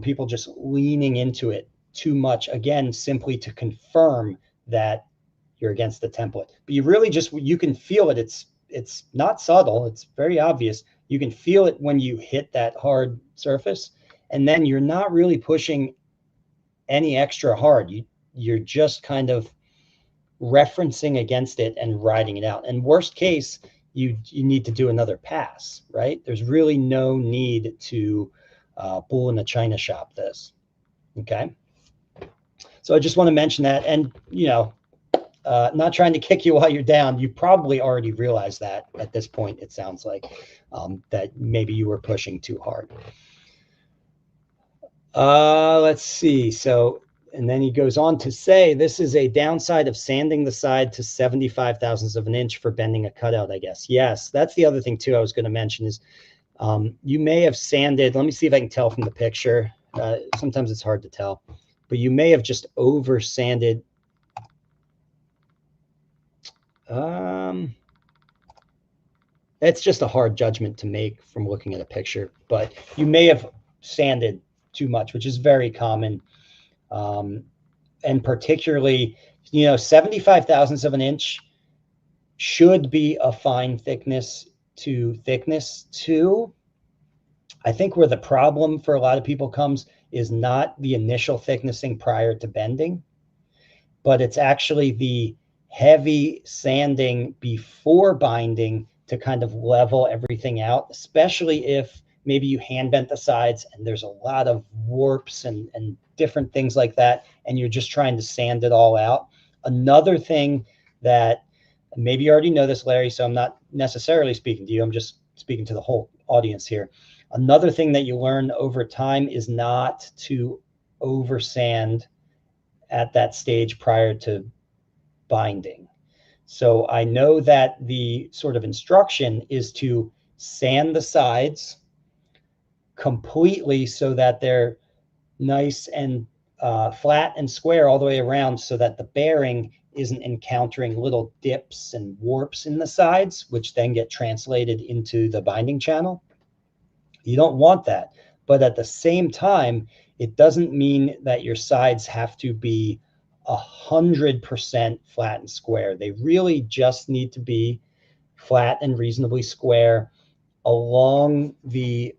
people just leaning into it too much, again, simply to confirm that you're against the template. But you really just, you can feel it. It's not subtle. It's very obvious. You can feel it when you hit that hard surface, and then you're not really pushing any extra hard. You're just kind of referencing against it and riding it out. And worst case, you need to do another pass, right? There's really no need to bull in a china shop this. Okay. So I just want to mention that. And, you know, not trying to kick you while you're down. You probably already realized that at this point, it sounds like, that maybe you were pushing too hard. Let's see. So, and then he goes on to say, this is a downside of sanding the side to 75 thousandths of an inch for bending a cutout, I guess. Yes, that's the other thing too I was going to mention is you may have sanded, let me see if I can tell from the picture. Sometimes it's hard to tell, but you may have just over sanded. It's just a hard judgment to make from looking at a picture, but you may have sanded too much, which is very common. And particularly, you know, 75 thousandths of an inch should be a fine thickness to thickness too. I think where the problem for a lot of people comes is not the initial thicknessing prior to bending, but it's actually the heavy sanding before binding to kind of level everything out, especially if maybe you hand bent the sides and there's a lot of warps and different things like that, and you're just trying to sand it all out. Another thing that maybe you already know this, Larry, so I'm not necessarily speaking to you, I'm just speaking to the whole audience here. Another thing that you learn over time is not to over sand at that stage prior to binding. So I know that the sort of instruction is to sand the sides completely so that they're nice and flat and square all the way around, so that the bearing isn't encountering little dips and warps in the sides, which then get translated into the binding channel. You don't want that. But at the same time, it doesn't mean that your sides have to be 100% flat and square. They really just need to be flat and reasonably square along the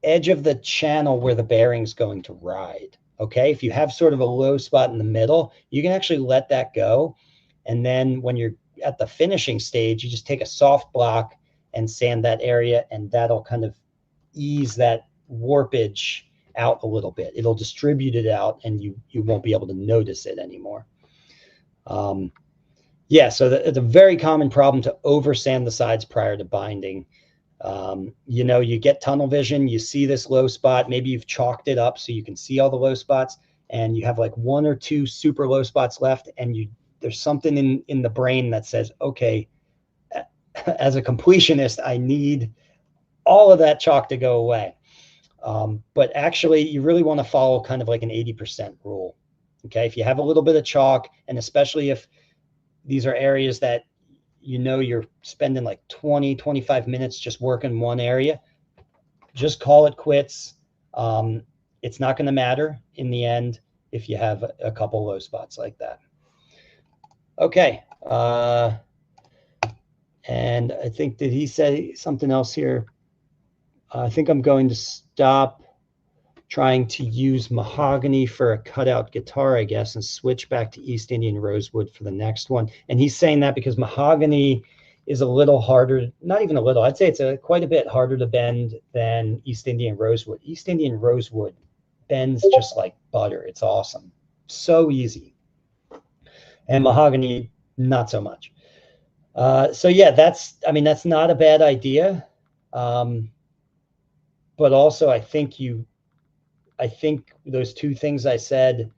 edge of the channel where the bearing's going to ride. Okay, if you have sort of a low spot in the middle, you can actually let that go. And then when you're at the finishing stage, you just take a soft block and sand that area, and that'll kind of ease that warpage out a little bit. It'll distribute it out, and you won't be able to notice it anymore. Yeah, so it's a very common problem to over sand the sides prior to binding. You know, you get tunnel vision, you see this low spot, maybe you've chalked it up so you can see all the low spots, and you have like one or two super low spots left, and there's something in the brain that says, okay, as a completionist, I need all of that chalk to go away. But actually, you really want to follow kind of like an 80% rule. Okay, if you have a little bit of chalk, and especially if these are areas that you know you're spending like 20-25 minutes just working one area, just call it quits. It's not going to matter in the end if you have a couple low spots like that. Okay. And I think, did he say something else here? I think I'm going to stop trying to use mahogany for a cutout guitar, I guess, and switch back to East Indian rosewood for the next one. And he's saying that because mahogany is a little harder, not even a little, I'd say it's quite a bit harder to bend than East Indian rosewood. East Indian rosewood bends just like butter. It's awesome. So easy. And mahogany, not so much. So yeah, that's not a bad idea. But also I think those two things I said,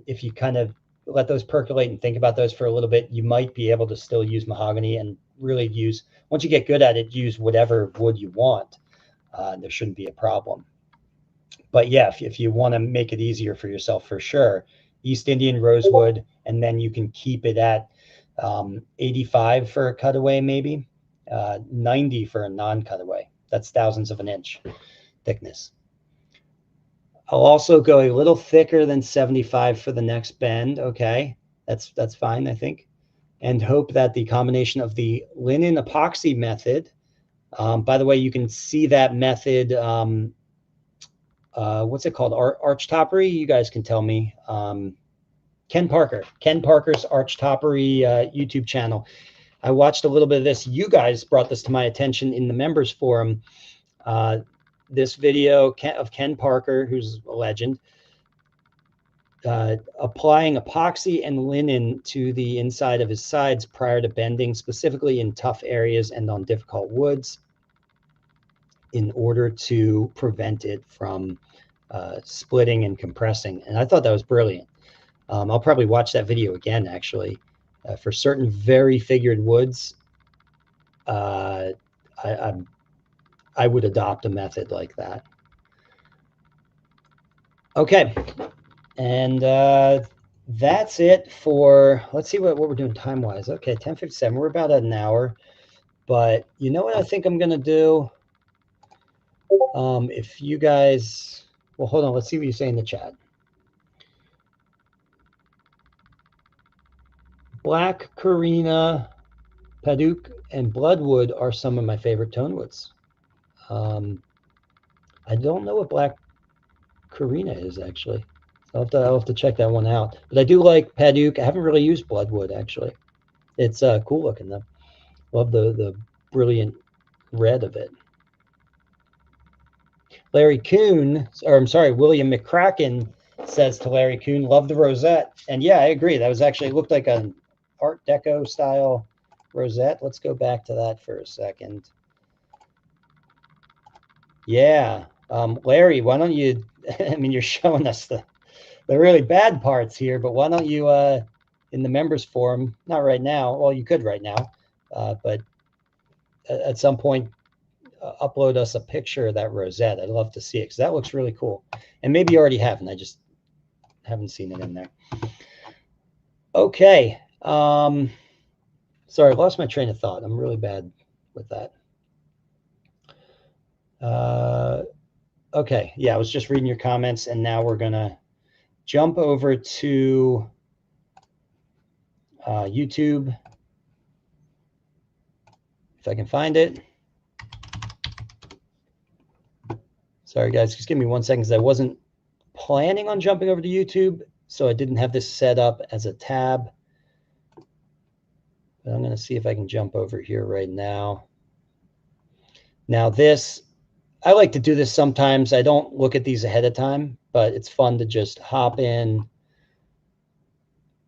if you kind of let those percolate and think about those for a little bit, you might be able to still use mahogany and really use, once you get good at it, use whatever wood you want. There shouldn't be a problem. But yeah, if you want to make it easier for yourself, for sure, East Indian rosewood, and then you can keep it at 85 for a cutaway, maybe 90 for a non-cutaway. That's thousandths of an inch thickness. I'll also go a little thicker than 75 for the next bend. Okay, that's fine, I think. And hope that the combination of the linen epoxy method, by the way, you can see that method, what's it called? Arch toppery? You guys can tell me. Ken Parker's Arch Toppery YouTube channel. I watched a little bit of this. You guys brought this to my attention in the members forum. This video of Ken Parker, who's a legend, applying epoxy and linen to the inside of his sides prior to bending, specifically in tough areas and on difficult woods, in order to prevent it from splitting and compressing. And I thought that was brilliant. I'll probably watch that video again, actually. For certain very figured woods, I would adopt a method like that. Okay, and that's it for, let's see what we're doing time-wise. Okay, 10:57, we're about at an hour. But you know what I think I'm going to do? If you guys, well, hold on, let's see what you say in the chat. Black Carina, Paduk, and Bloodwood are some of my favorite tone woods. I don't know what Black Carina is, actually. So I'll have to check that one out. But I do like Paduk. I haven't really used Bloodwood, actually. It's cool looking, though. Love the brilliant red of it. Larry Kuhn, or I'm sorry, William McCracken says to Larry Kuhn, love the rosette. And yeah, I agree. That was actually, it looked like an Art Deco style rosette. Let's go back to that for a second. Yeah. Larry, why don't you, I mean, you're showing us the really bad parts here, but why don't you, in the members forum, not right now, well, you could right now, but at some point, upload us a picture of that rosette. I'd love to see it, because that looks really cool. And maybe you already have, and I just haven't seen it in there. Okay. Sorry, I lost my train of thought. I'm really bad with that. Okay, yeah, I was just reading your comments, and now we're gonna jump over to YouTube, if I can find it. Sorry, guys, just give me 1 second, because I wasn't planning on jumping over to YouTube, so I didn't have this set up as a tab. But I'm going to see if I can jump over here right now. Now this, I like to do this sometimes. I don't look at these ahead of time, but it's fun to just hop in.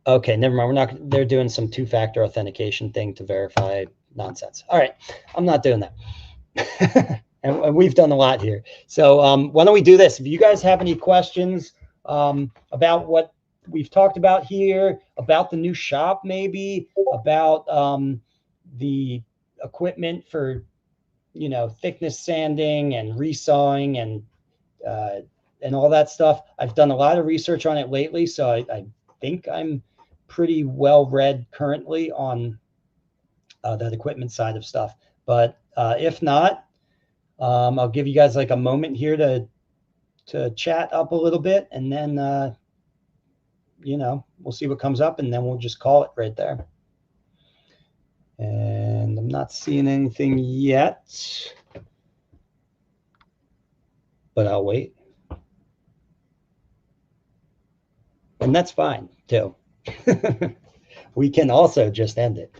Okay, never mind. We're not, they're doing some two-factor authentication thing to verify nonsense. All right, I'm not doing that. And we've done a lot here. So why don't we do this? If you guys have any questions about what we've talked about here, about the new shop, maybe about the equipment for, you know, thickness sanding and resawing and all that stuff. I've done a lot of research on it lately, so I think I'm pretty well read currently on that equipment side of stuff. But if not, I'll give you guys like a moment here to chat up a little bit, and then you know, we'll see what comes up, and then we'll just call it right there. And I'm not seeing anything yet, but I'll wait. And that's fine too. We can also just end it,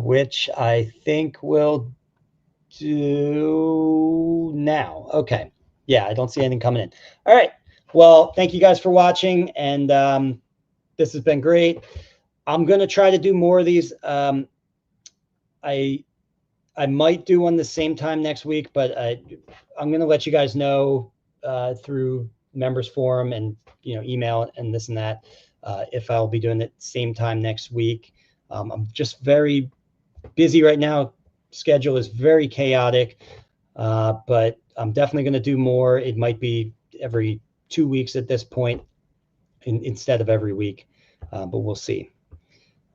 which I think we'll do now. Okay. Yeah, I don't see anything coming in. All right. Well, thank you guys for watching, and this has been great. I'm going to try to do more of these. I might do one the same time next week, but I'm going to let you guys know through members forum and email and this and that if I'll be doing it same time next week. I'm just very busy right now. Schedule is very chaotic, but I'm definitely going to do more. It might be every 2 weeks at this point instead of every week, but we'll see.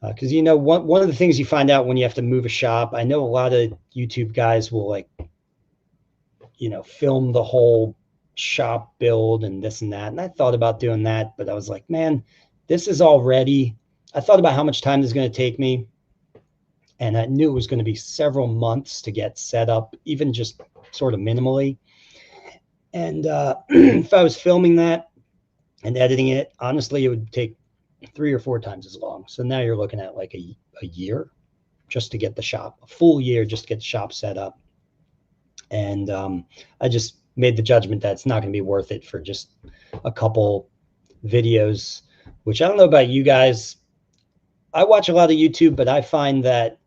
Because one of the things you find out when you have to move a shop, I know a lot of YouTube guys will film the whole shop build and this and that. And I thought about doing that, but I was like, man, this is already, I thought about how much time this is going to take me. And I knew it was going to be several months to get set up, even just sort of minimally. And if I was filming that and editing it, honestly, it would take 3 or 4 times as long. So now you're looking at like a year just to get the shop, a full year just to get the shop set up. And I just made the judgment that it's not going to be worth it for just a couple videos, which I don't know about you guys. I watch a lot of YouTube, but I find that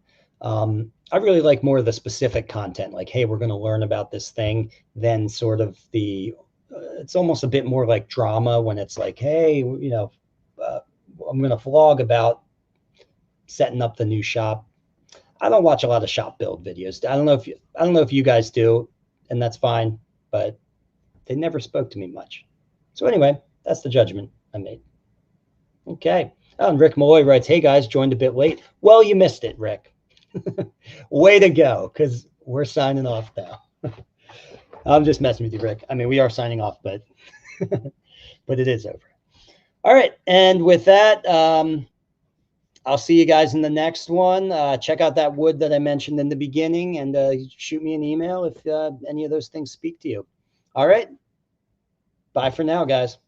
I really like more of the specific content, like, hey, we're going to learn about this thing, than sort of it's almost a bit more like drama when it's like, hey, I'm going to vlog about setting up the new shop. I don't watch a lot of shop build videos. I don't know if you guys do, and that's fine, but they never spoke to me much. So anyway, that's the judgment I made. Okay. Oh, and Rick Malloy writes, hey guys, joined a bit late. Well, you missed it, Rick. Way to go, because we're signing off now. I'm just messing with you, Rick. I mean, we are signing off, but but it is over. All right, and with that, I'll see you guys in the next one. Check out that wood that I mentioned in the beginning, and shoot me an email if any of those things speak to you. All right, bye for now, guys.